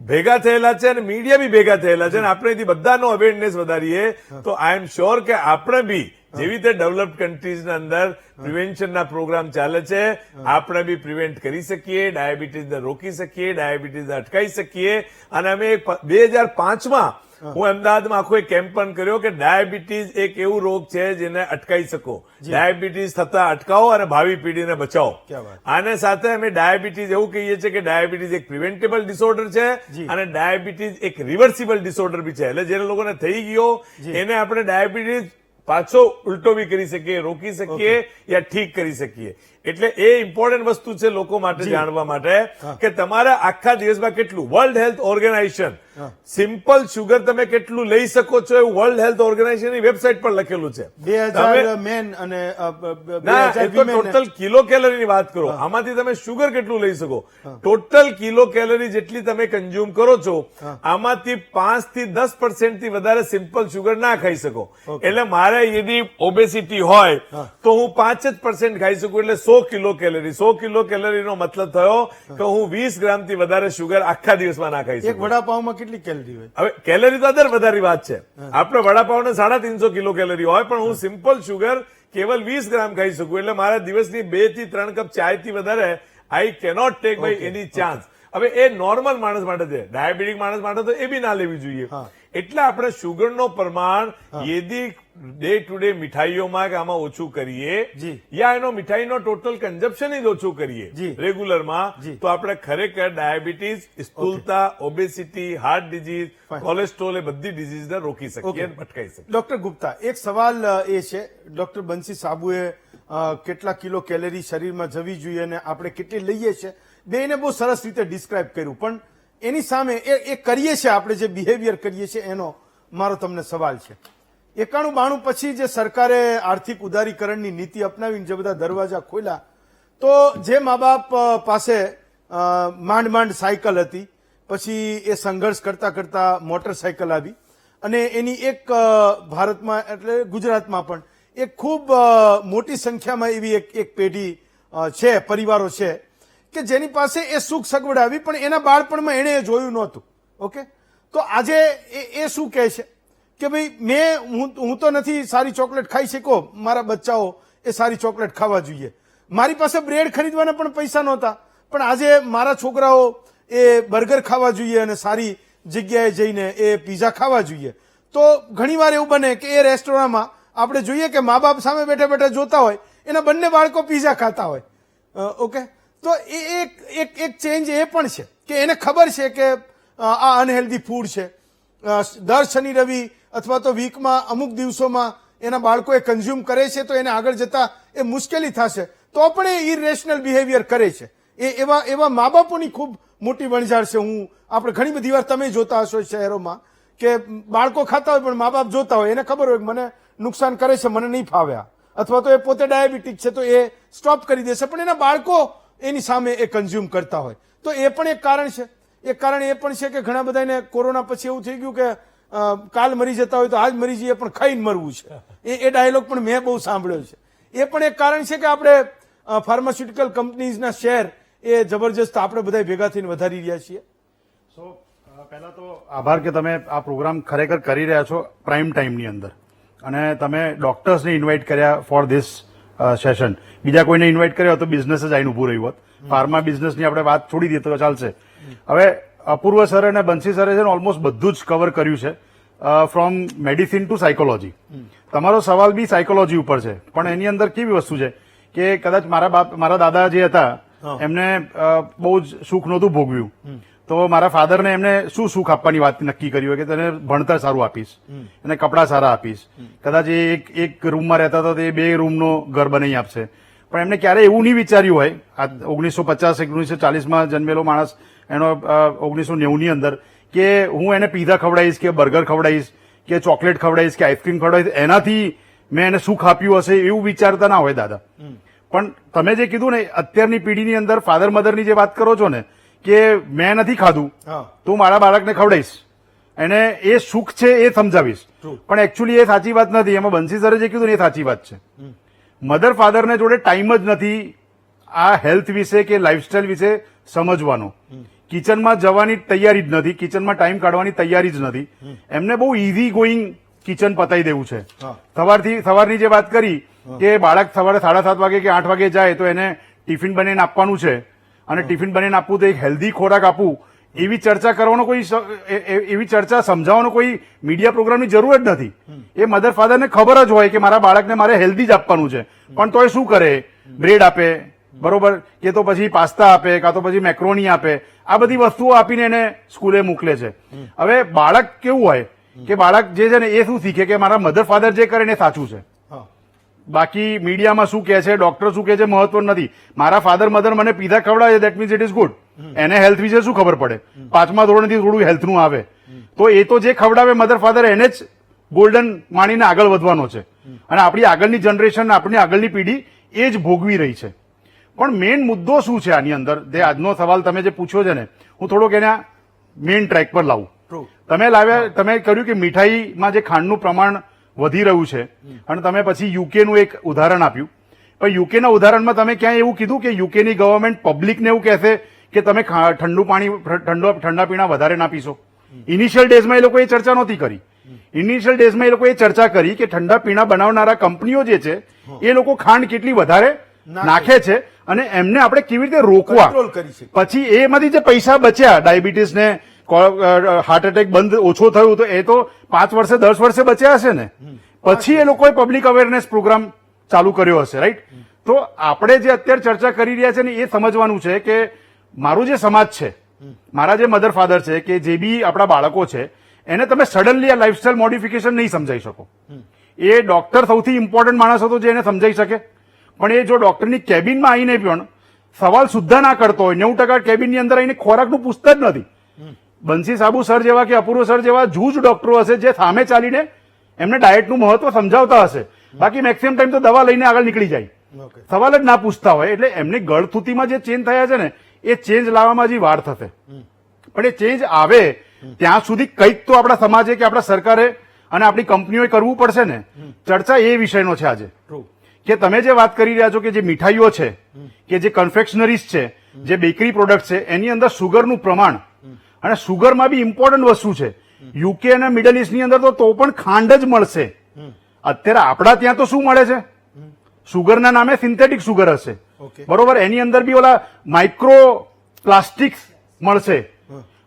ભેગા થયેલા છે અને મીડિયા બી ભેગા થયેલા છે અને આપણે એથી બધાનો અવેરનેસ વધારીએ તો આઈ એમ શ્યોર કે આપણે બી જેવી રીતે ડેવલપ્ડ કન્ટ્રીઝના અંદર પ્રિવેન્શનના પ્રોગ્રામ ચાલે છે, આપણે બી પ્રિવેન્ટ કરી શકીએ, ડાયાબિટીસને રોકી શકીએ, ડાયાબિટીસને અટકાવી શકીએ. અને અમે 2005માં હું અમદાવાદમાં આખો એક કેમ્પેન કર્યો કે ડાયાબિટીસ એક એવું રોગ છે જેને અટકાવી શકો. ડાયાબિટીસ થતા અટકાવો અને ભાવિ પેઢીને બચાવો. આને સાથે અમે ડાયાબિટીસ એવું કહીએ છીએ કે ડાયાબિટીસ એક પ્રિવેન્ટેબલ ડિસઓર્ડર છે અને ડાયાબિટીસ એક રિવર્સિબલ ડિસઓર્ડર બી છે. એટલે જે લોકોને થઈ ગયો એને આપણે ડાયાબિટીસ પાછો ઉલટો બી કરી શકીએ, રોકી શકીએ યા ઠીક કરી શકીએ. એટલે એ ઇમ્પોર્ટન્ટ વસ્તુ છે લોકો માટે જાણવા માટે કે તમારે આખા દિવસમાં કેટલું. World Health Organization simple sugar તમે કેટલું લઈ શકો છો એવું વર્લ્ડ હેલ્થ ઓર્ગેનાઇઝેશનની વેબસાઇટ પર લખેલું છે. 2000 મેન અને ટોટલ કિલો કેલરીની વાત કરો, આમાંથી તમે શુગર કેટલું લઈ શકો. ટોટલ કિલો કેલરી જેટલી તમે કન્ઝ્યુમ કરો છો આમાંથી 5 થી 10% થી વધારે સિમ્પલ શુગર ના ખાઈ શકો. એટલે મારે યદી ઓબેસિટી હોય તો હું 5% ખાઈ શકું એટલે 100 કિલો કેલરી. 100 કિલો કેલરીનો મતલબ થયો કે હું 20 ગ્રામથી વધારે શુગર આખા દિવસમાં ના ખાઈ શકું. એક વડાપાવમાં કેટલી કેલરી હોય? હવે કેલરી તો અદર વધારે વાત છે. આપણે વડાપાવને 350 કિલો કેલરી હોય પણ હું સિમ્પલ શુગર કેવલ 20 ગ્રામ ખાઈ શકું એટલે મારા દિવસની 2 થી 3 કપ ચાયથી વધારે આઈ કેનોટ ટેક બાય એની ચાન્સ. હવે એ નોર્મલ માણસ માટે છે, ડાયાબિટીક માણસ માટે તો એ બી ના લેવી જોઈએ. એટલે આપણે શુગરનો પ્રમાણ યદી ડે ટુ ડે મીઠાઈઓમાં કે આમાં ઓછું કરીએ યા એનો મીઠાઈનો ટોટલ કન્ઝપ્શન જ ઓછું કરીએ રેગ્યુલરમાં તો આપણે ખરેખર ડાયાબિટીસ, સ્થૂળતા, ઓબેસિટી, હાર્ટ ડિઝીઝ, કોલેસ્ટ્રોલ એ બધી ડિઝીઝને રોકી શકીએ, અટકાવી શકીએ. ડોક્ટર ગુપ્તા, એક સવાલ એ છે, ડોક્ટર બંસી સાબુએ કેટલા કિલો કેલરી શરીરમાં જવી જોઈએ અને આપણે કેટલી લઈએ છીએ બેને બહુ સરસ રીતે ડિસ્ક્રાઇબ કર્યું, પણ એની સામે એ કરીએ છીએ આપણે જે બિહેવિયર કરીએ છીએ એનો મારો તમને સવાલ છે. 91-92 પછી જે સરકારે આર્થિક ઉદારીકરણની નીતિ અપનાવીને જે બધા દરવાજા ખોલ્યા, તો જે મા બાપ પાસે માંડ માંડ સાયકલ હતી, પછી એ સંઘર્ષ કરતા કરતા મોટરસાયકલ આવી અને એની એક ભારતમાં એટલે ગુજરાતમાં પણ એક ખૂબ મોટી સંખ્યામાં એવી એક પેઢી છે, પરિવારો છે કે જેની પાસે એ સુખ સગવડ આવી પણ એના બાળપણમાં એણે એ જોયું નહોતું. ઓકે, તો આજે એ શું કહે છે કે ભાઈ હું તો નથી સારી ચોકલેટ ખાઈ શક્યો, મારા બચ્ચાઓ એ સારી ચોકલેટ ખાવા જોઈએ. મારી પાસે બ્રેડ ખરીદવાના પણ પૈસા નહોતા, પણ આજે મારા છોકરાઓ એ બર્ગર ખાવા જોઈએ અને સારી જગ્યાએ જઈને એ પીઝા ખાવા જોઈએ. તો ઘણીવાર એવું બને કે એ રેસ્ટોરન્ટમાં આપણે જોઈએ કે મા બાપ સામે બેઠા બેઠા જોતા હોય, એના બંને બાળકો પીઝા ખાતા હોય. ઓકે, તો એ એક ચેન્જ એ પણ છે કે એને ખબર છે કે આ અનહેલ્ધી ફૂડ છે. દર શનિ રવિ અથવા તો વીકમાં અમુક દિવસોમાં એના બાળકો એ કન્ઝ્યુમ કરે છે તો એને આગળ જતા એ મુશ્કેલી થશે, તો પણ એ ઇરેશનલ બિહેવિયર કરે છે. એવા મા બાપોની ખૂબ મોટી વણઝાર છે. આપણે ઘણી બધી વાર તમે જોતા હશો શહેરોમાં કે બાળકો ખાતા હોય પણ મા બાપ જોતા હોય, એને ખબર હોય કે મને નુકસાન કરે છે, મને નહીં ફાવે, અથવા તો એ પોતે ડાયાબિટીક છે તો એ સ્ટોપ કરી દેશે, પણ એના બાળકો એની સામે એ કન્ઝ્યુમ કરતા હોય. તો એ પણ એક કારણ છે. એક કારણ એ પણ છે કે ઘણા બધાને કોરોના પછી એવું થઈ ગયું કે કાલ મરી જતા હોય તો આજ મરી જઈએ પણ ખાઈને મરવું છે. એ ડાયલોગ પણ મેં બહુ સાંભળ્યો છે. એ પણ એક કારણ છે કે આપણે ફાર્માસ્યુટિકલ કંપનીઝના શેર એ જબરજસ્ત આપણે બધા ભેગા થઈને વધારી રહ્યા છીએ. સો પહેલા તો આભાર કે તમે આ પ્રોગ્રામ ખરેખર કરી રહ્યા છો પ્રાઇમ ટાઈમની અંદર, અને તમે ડોક્ટર્સને ઇન્વાઇટ કર્યા ફોર ધીસ સેશન. બીજા કોઈને ઇન્વાઇટ કર્યા તો બિઝનેસ જ આઈને ઉભું રહ્યું હોત. ફાર્મા બિઝનેસની આપણે વાત છોડી દઈએ તો ચાલશે. હવે અપૂર્વ સર અને બંસી સરે છે ને ઓલમોસ્ટ બધું જ કવર કર્યું છે, ફ્રોમ મેડિસિન ટુ સાયકોલોજી. તમારો સવાલ બી સાયકોલોજી ઉપર છે, પણ એની અંદર કેવી વસ્તુ છે કે કદાચ મારા દાદા જે હતા એમને બહુ જ સુખ નહોતું ભોગવ્યું, તો મારા ફાધરને એમને શું સુખ આપવાની વાત નક્કી કરી હોય કે તને ભણતર સારું આપીશ, એને કપડાં સારા આપીશ, કદાચ એ એક રૂમમાં રહેતા હતા તો એ 2 રૂમનો ઘર બનાવી આપશે. પણ એમને ક્યારે એવું નહીં વિચાર્યું હોય, આ 1950-1940માં જન્મેલો માણસ એનો 1990 ની અંદર કે હું એને પીઝા ખવડાવીશ કે બર્ગર ખવડાવીશ કે ચોકલેટ ખવડાવીશ કે આઈસ્ક્રીમ ખવડાવીશ, એનાથી મેં એને સુખ આપ્યું હશે એવું વિચારતા ના હોય દાદા. પણ તમે જે કીધું ને અત્યારની પેઢીની અંદર ફાધર મધરની જે વાત કરો છો ને કે મેં નથી ખાધું તું મારા બાળકને ખવડાવીશ, એને એ સુખ છે એ સમજાવીશ, પણ એકચ્યુઅલી એ સાચી વાત નથી. એમાં બંસી સરે જે કીધું ને એ સાચી વાત છે. મધર ફાધરને જોડે ટાઈમ જ નથી આ હેલ્થ વિશે કે લાઈફસ્ટાઈલ વિશે સમજવાનો. કિચનમાં જવાની તૈયારી જ નથી, કિચનમાં ટાઈમ કાઢવાની તૈયારી જ નથી. એમને બહુ ઇઝી ગોઈંગ કિચન પતાવી દેવું છે. સવારની જે વાત કરી કે બાળક સવારે 7:30 વાગે કે 8 વાગે જાય તો એને ટિફિન બનાવીને આપવાનું છે, અને ટિફિન બનાવીને આપવું તો એક હેલ્ધી ખોરાક આપવું, એવી ચર્ચા કરવાનો એવી ચર્ચા સમજાવવાનો કોઈ મીડિયા પ્રોગ્રામની જરૂર જ નથી. એ મધર ફાધરને ખબર જ હોય કે મારા બાળકને મારે હેલ્ધી જ આપવાનું છે, પણ તો એ શું કરે, બ્રેડ આપે, બરોબર, કે તો પછી પાસ્તા આપે, કાં તો પછી મેક્રોની આપે, આ બધી વસ્તુઓ આપીને એને સ્કૂલે મોકલે છે. હવે બાળક કેવું હોય કે બાળક જે છે ને એ શું શીખે કે મારા મધર ફાધર જે કરે ને સાચું છે, બાકી મીડિયામાં શું કહે છે, ડોક્ટર શું કહે છે મહત્વનું નથી. મારા ફાધર મધર મને પીઝા ખવડાવે that means it is good. એને હેલ્થ વિશે શું ખબર પડે? 5મા ધોરણથી થોડું હેલ્થનું આવે તો એ તો જે ખવડાવે મધર ફાધર એને જ ગોલ્ડન માણીને આગળ વધવાનો છે, અને આપણી આગળની જનરેશન, આપણી આગળની પેઢી એ જ ભોગવી રહી છે. પણ મેઇન મુદ્દો શું છે આની અંદર, જે આજનો સવાલ તમે જે પૂછ્યો છે ને, હું થોડોક એના મેઇન ટ્રેક પર લાવું. તમે કર્યું કે મીઠાઈમાં જે ખાંડનું પ્રમાણ વધી રહ્યું છે, અને તમે પછી યુકેનું એક ઉદાહરણ આપ્યું. પણ યુકેના ઉદાહરણમાં તમે ક્યાંય એવું કીધું કે યુકેની ગવર્મેન્ટ પબ્લિકને એવું કહેશે કે તમે ઠંડા પીણા વધારે ના પીશો? ઇનિશિયલ ડેઝમાં એ લોકો એ ચર્ચા નહોતી કરી. ઇનિશિયલ ડેઝમાં એ લોકો એ ચર્ચા કરી કે ઠંડા પીણા બનાવનારા કંપનીઓ જે છે એ લોકો ખાંડ કેટલી વધારે નાખે છે અને એમને આપણે કેવી રીતે રોકવા. પછી એમાંથી જે પૈસા બચ્યા, ડાયાબિટીસને હાર્ટ એટેક બંધ ઓછો થયું તો એ તો 5 વર્ષે 10 વર્ષે બચ્યા હશે ને. પછી એ લોકોએ પબ્લિક અવેરનેસ પ્રોગ્રામ ચાલુ કર્યો હશે, રાઈટ? તો આપણે જે અત્યારે ચર્ચા કરી રહ્યા છે ને એ સમજવાનું છે કે મારું જે સમાજ છે, મારા જે મધર ફાધર છે, કે જે બી આપણા બાળકો છે, એને તમે સડનલી આ લાઈફસ્ટાઈલ મોડિફિકેશન નહીં સમજાઈ શકો. એ ડોક્ટર સૌથી ઇમ્પોર્ટન્ટ માણસ હતો જે એને સમજાઈ શકે, પણ એ જો ડોક્ટરની કેબિનમાં આવીને પણ સવાલ સુદ્ધા ના કરતો હોય, 90% કેબિનની અંદર આવીને ખોરાકનું પૂછતા જ નથી બંસી સાબુ સર જેવા કે અપૂર્વ સર જેવા જૂજ ડોક્ટરો હશે જે સામે ચાલીને એમને ડાયટનું મહત્વ સમજાવતા હશે. બાકી મેક્સિમમ ટાઈમ તો દવા લઈને આગળ નીકળી જાય, સવાલ જ ના પૂછતા હોય. એટલે એમની ગળથૂતીમાં જે ચેન્જ થયા છે ને એ ચેન્જ લાવવામાં હજી વાર થશે. પણ એ ચેન્જ આવે ત્યાં સુધી કંઈક તો આપણા સમાજે કે આપણા સરકારે અને આપણી કંપનીઓએ કરવું પડશે ને. ચર્ચા એ વિષયનો છે આજે કે તમે જે વાત કરી રહ્યા છો કે જે મીઠાઈઓ છે કે જે કન્ફેક્શનરીઝ છે, જે બેકરી પ્રોડક્ટ છે, એની અંદર સુગરનું પ્રમાણ, અને સુગરમાં બી ઇમ્પોર્ટન્ટ વસ્તુ છે. યુકે અને મિડલ ઇસ્ટની અંદર તો પણ ખાંડ જ મળશે. અત્યારે આપણા ત્યાં તો શું મળે છે? સુગરના નામે સિન્થેટિક સુગર હશે, બરોબર. એની અંદર બી ઓલા માઇક્રો પ્લાસ્ટિક્સ મળશે.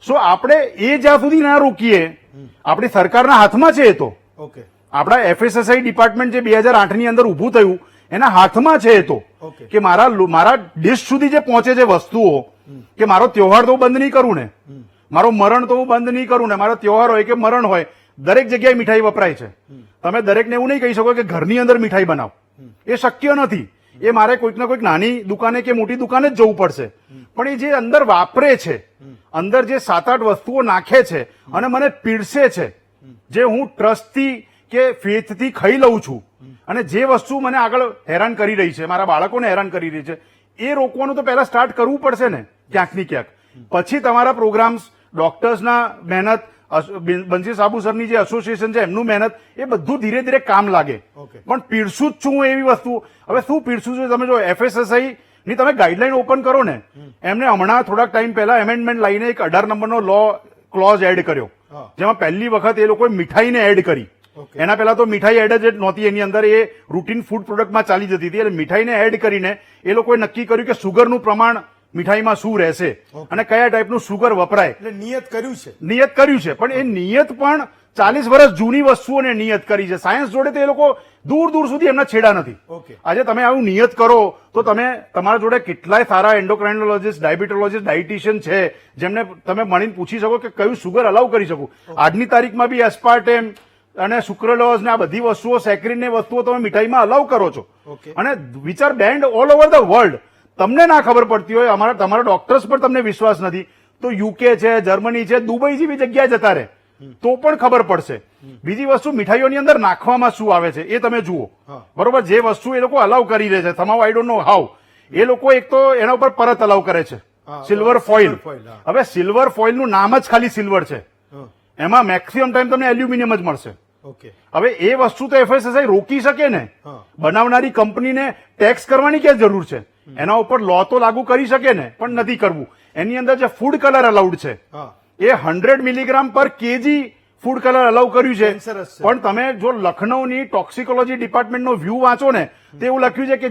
સો આપણે એ જ્યાં સુધી ના રોકીએ, આપણી સરકારના હાથમાં છે. એ તો આપણા FSSAI ડિપાર્ટમેન્ટ જે 2008ની અંદર ઉભું થયું એના હાથમાં છે. એ તો કે મારા ડિશ સુધી જે પહોંચે છે વસ્તુઓ, કે મારો ત્યોહાર તો હું બંધ નહીં કરું ને, મારો મરણ તો હું બંધ નહીં કરું ને. મારો ત્યોહાર હોય કે મરણ હોય, દરેક જગ્યાએ મીઠાઈ વપરાય છે. તમે દરેકને એવું નહીં કહી શકો કે ઘરની અંદર મીઠાઈ બનાવો, એ શક્ય નથી. એ મારે કોઈક ના કોઈક નાની દુકાને કે મોટી દુકાને જ જવું પડશે. પણ એ જે અંદર વાપરે છે, અંદર જે 7-8 વસ્તુઓ નાખે છે અને મને પીરસે છે, જે હું ટ્રસ્ટથી કે ફેથથી ખાઈ લઉં છું, અને જે વસ્તુ મને આગળ હેરાન કરી રહી છે, મારા બાળકોને હેરાન કરી રહી છે, એ રોકવાનું તો પહેલા સ્ટાર્ટ કરવું પડશે ને ક્યાંક ની ક્યાંક. પછી તમારા પ્રોગ્રામ્સ, ડોક્ટર્સના મહેનત, બંસી સાબુ સરની જે એસોસિએશન છે એમનું મહેનત, એ બધું ધીરે ધીરે કામ લાગે. પણ પીરસું જ છું એવી વસ્તુ. હવે શું પીરસું છું? તમે જો FSSAI ની તમે ગાઈડલાઈન ઓપન કરો ને, એમને હમણાં થોડાક ટાઈમ પહેલા એમેન્ડમેન્ટ લાવીને એક 18 નંબરનો લો ક્લોઝ એડ કર્યો, જેમાં પહેલી વખત એ લોકોએ મીઠાઈને એડ કરી. એના પહેલા તો મીઠાઈ એડ જ નહોતી એની અંદર, એ રૂટીન ફૂડ પ્રોડક્ટમાં ચાલી જતી હતી. એટલે મીઠાઈને એડ કરીને એ લોકોએ નક્કી કર્યું કે સુગરનું પ્રમાણ મીઠાઈમાં શું રહેશે અને કયા ટાઈપનું સુગર વપરાય. એટલે નિયત કર્યું છે. પણ એ નિયત પણ 40 વર્ષ જૂની વસ્તુઓને નિયત કરી છે. સાયન્સ જોડે તો એ લોકો દૂર દૂર સુધી એમના છેડા નથી. આજે તમે આવું નિયત કરો તો તમે તમારા જોડે કેટલાય સારા એન્ડોક્રાઇનોલોજીસ્ટ, ડાયાબિટોલોજીસ્ટ, ડાયટિશિયન છે જેમને તમે મળીને પૂછી શકો કે કયું સુગર અલાઉ કરી શકું. આજની તારીખમાં બી એસ્પાર્ટેમ અને સુક્રલોઝ ને આ બધી વસ્તુઓ, સેક્રીન ને વસ્તુઓ તમે મીઠાઈમાં અલાઉ કરો છો, અને which are band all over the world. તમને ના ખબર પડતી હોય, તમારા ડોક્ટર્સ પર તમને વિશ્વાસ નથી, તો યુકે છે, જર્મની છે, દુબઈ જેવી જગ્યાએ જતા રહે તો પણ ખબર પડશે. બીજી વસ્તુ, મીઠાઈઓની અંદર નાખવામાં શું આવે છે એ તમે જુઓ, બરોબર. જે વસ્તુ એ લોકો અલાઉ કરી દે છે, તમામ આઈ ડોન્ટ નો હાઉ, એ લોકો એક તો એના ઉપર પરત અલાઉ કરે છે, સિલ્વર ફોઇલ. હવે સિલ્વર ફોઇલનું નામ જ ખાલી સિલ્વર છે, એમાં મેક્સિમમ ટાઈમ તમને એલ્યુમિનિયમ જ મળશે. હવે એ વસ્તુ તો FSSAI રોકી શકે ને, બનાવનારી કંપનીને ટેક્સ કરવાની ક્યાં જરૂર છે? એના ઉપર લો તો લાગુ કરી શકે ને, પણ નથી કરવું. એની અંદર જે ફૂડ કલર અલાઉડ છે એ 100 મિલીગ્રામ પર કેજી ફૂડ કલર અલાઉ કર્યું છે. પણ તમે જો લખનૌની ટોક્સિકોલોજી ડિપાર્ટમેન્ટનો વ્યૂ વાંચો ને તો એવું લખ્યું છે કે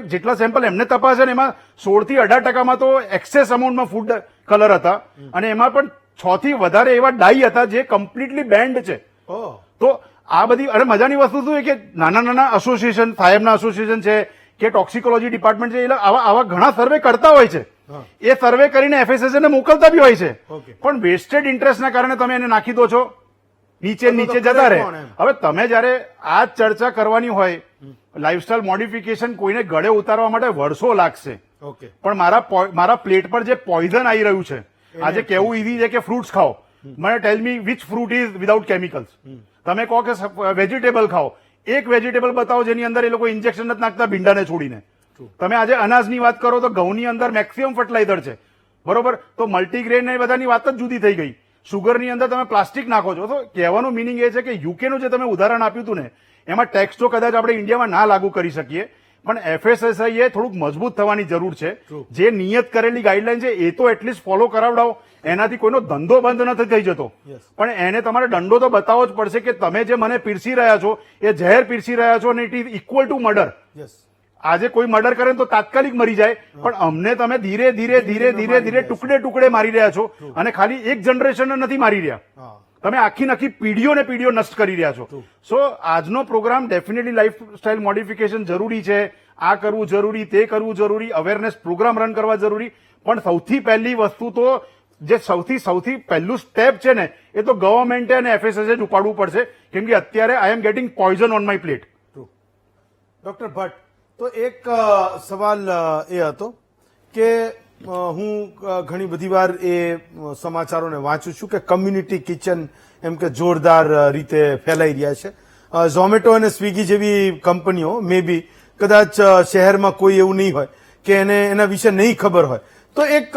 જેટલા સેમ્પલ એમને તપાસે ને એમાં 16 થી 18% તો એક્સેસ અમાઉન્ટમાં ફૂડ કલર હતા, અને એમાં પણ 6 થી વધારે એવા ડાઈ હતા જે કમ્પ્લીટલી બેન્ડ છે. તો આ બધી, અને મજાની વસ્તુ શું છે કે નાના નાના એસોસિએશન, સાહેબના એસોસિએશન છે કે ટોક્સિકોલોજી ડિપાર્ટમેન્ટ છે, એ આવા ઘણા સર્વે કરતા હોય છે. એ સર્વે કરીને FSSAI ને મોકલતા બી હોય છે. પણ વેસ્ટેડ ઇન્ટરેસ્ટના કારણે તમે એને નાખી દો છો, નીચે જતા રહે. હવે તમે જયારે આ ચર્ચા કરવાની હોય, લાઇફસ્ટાઇલ મોડિફિકેશન કોઈને ગળે ઉતારવા માટે વર્ષો લાગશે, પણ મારા પ્લેટ પર જે પોઈઝન આવી રહ્યું છે, આજે કેવું ઈઝી છે કે ફ્રૂટ્સ ખાઓ, મને tell me which fruit is without chemicals. તમે કહો કે વેજીટેબલ ખાઓ, એક વેજીટેબલ બતાવો જેની અંદર એ લોકો ઇન્જેક્શન નથી નાખતા ભીંડાને છોડીને. તમે આજે અનાજની વાત કરો તો ઘઉંની અંદર મેક્સિમમ ફર્ટિલાઇઝર છે, બરોબર. તો મલ્ટીગ્રેન એ બધાની વાત જ જુદી થઈ ગઈ. સુગરની અંદર તમે પ્લાસ્ટિક નાખો છો. તો કહેવાનું મિનિંગ એ છે કે યુકેનું જે તમે ઉદાહરણ આપ્યું હતું ને, એમાં ટેક્સ તો કદાચ આપણે ઇન્ડિયામાં ના લાગુ કરી શકીએ, પણ FSSAI એ થોડુંક મજબૂત થવાની જરૂર છે. જે નિયત કરેલી ગાઈડલાઈન છે એ તો એટલીસ્ટ ફોલો કરાવડાવો. એનાથી કોઈનો ધંધો બંધ નથી થઈ જતો, પણ એને તમારે દંડો તો બતાવવો જ પડશે કે તમે જે મને પીરસી રહ્યા છો એ ઝેર પીરસી રહ્યા છો, અને it is equal to murder. આજે કોઈ મર્ડર કરે તો તાત્કાલિક મરી જાય, પણ અમને તમે ધીરે ધીરે ટુકડે મારી રહ્યા છો, અને ખાલી એક જનરેશન નથી મારી રહ્યા, તમે આખી પેઢીઓ નષ્ટ કરી રહ્યા છો. સો આજનો પ્રોગ્રામ ડેફિનેટલી લાઈફસ્ટાઇલ મોડિફિકેશન જરૂરી છે. આ કરવું જરૂરી, તે કરવું જરૂરી, અવેરનેસ પ્રોગ્રામ રન કરવા જરૂરી. પણ સૌથી પહેલી વસ્તુ તો જે સૌથી પહેલું સ્ટેપ છે ને, એ તો ગવર્મેન્ટે અને FSSAI ઉપાડવું પડશે, કેમ કે અત્યારે I am getting poison on my plate. Doctor Bhatt, તો એક સવાલ એ હતો કે હું ઘણી બધી વાર એ સમાચારોને વાંચું છું કે કમ્યુનિટી કિચન એમ કે જોરદાર રીતે ફેલાઈ રહ્યા છે. ઝોમેટો અને સ્વિગી જેવી કંપનીઓ મે બી કદાચ શહેરમાં કોઈ એવું નહીં હોય કે એને એના વિશે નહીં ખબર હોય, તો એક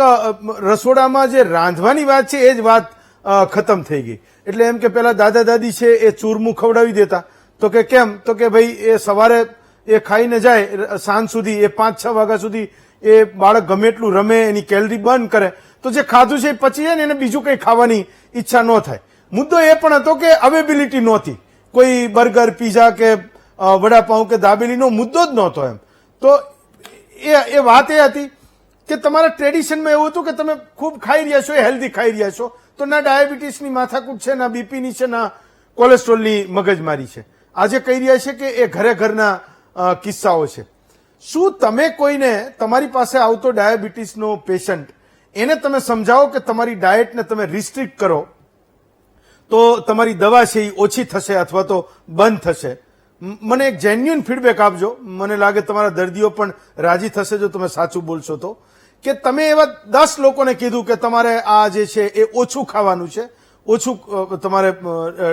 રસોડામાં જે રાંધવાની વાત છે એ જ વાત ખતમ થઈ ગઈ. એટલે એમ કે પેલા દાદા દાદી છે એ ચૂરમું ખવડાવી દેતા, તો કે કેમ, તો કે ભાઈ એ સવારે એ ખાઈને જાય, સાંજ સુધી એ 5-6 વાગ્યા સુધી એ બાળક ગમે એટલું રમે, એની કેલરી બર્ન કરે, તો જે ખાધું છે એ પચી જાય ને એને બીજું કંઈ ખાવાની ઈચ્છા ન થાય. મુદ્દો એ પણ હતો કે અવેબિલિટી નહોતી, કોઈ બર્ગર, પીઝા કે વડાપાઉં કે દાબેલીનો મુદ્દો જ નહોતો એમ. તો એ વાત એ હતી કે તમારા ટ્રેડિશનમાં એવું હતું કે તમે ખૂબ ખાઈ રહ્યા છો, એ હેલ્ધી ખાઈ રહ્યા છો, તો ના ડાયાબિટીસની માથાકૂટ છે, ના બીપીની છે, ના કોલેસ્ટ્રોલની મગજમારી છે. આજે કહી રહ્યા છે કે એ ઘરે ઘરના કિસ્સાઓ છે. શું તમે કોઈને, તમારી પાસે આવતો ડાયાબિટીસનો પેશન્ટ, એને તમે સમજાવો કે તમારી ડાયટને તમે રિસ્ટ્રિક્ટ કરો તો તમારી દવા છે એ ઓછી થશે અથવા તો બંધ થશે? મને એક જેન્યુઅન ફીડબેક આપજો. મને લાગે તમારા દર્દીઓ પણ રાજી થશે જો તમે સાચું બોલશો તો, કે તમે એવા 10 લોકોને કીધું કે તમારે આ જે છે એ ઓછું ખાવાનું છે, ઓછું તમારે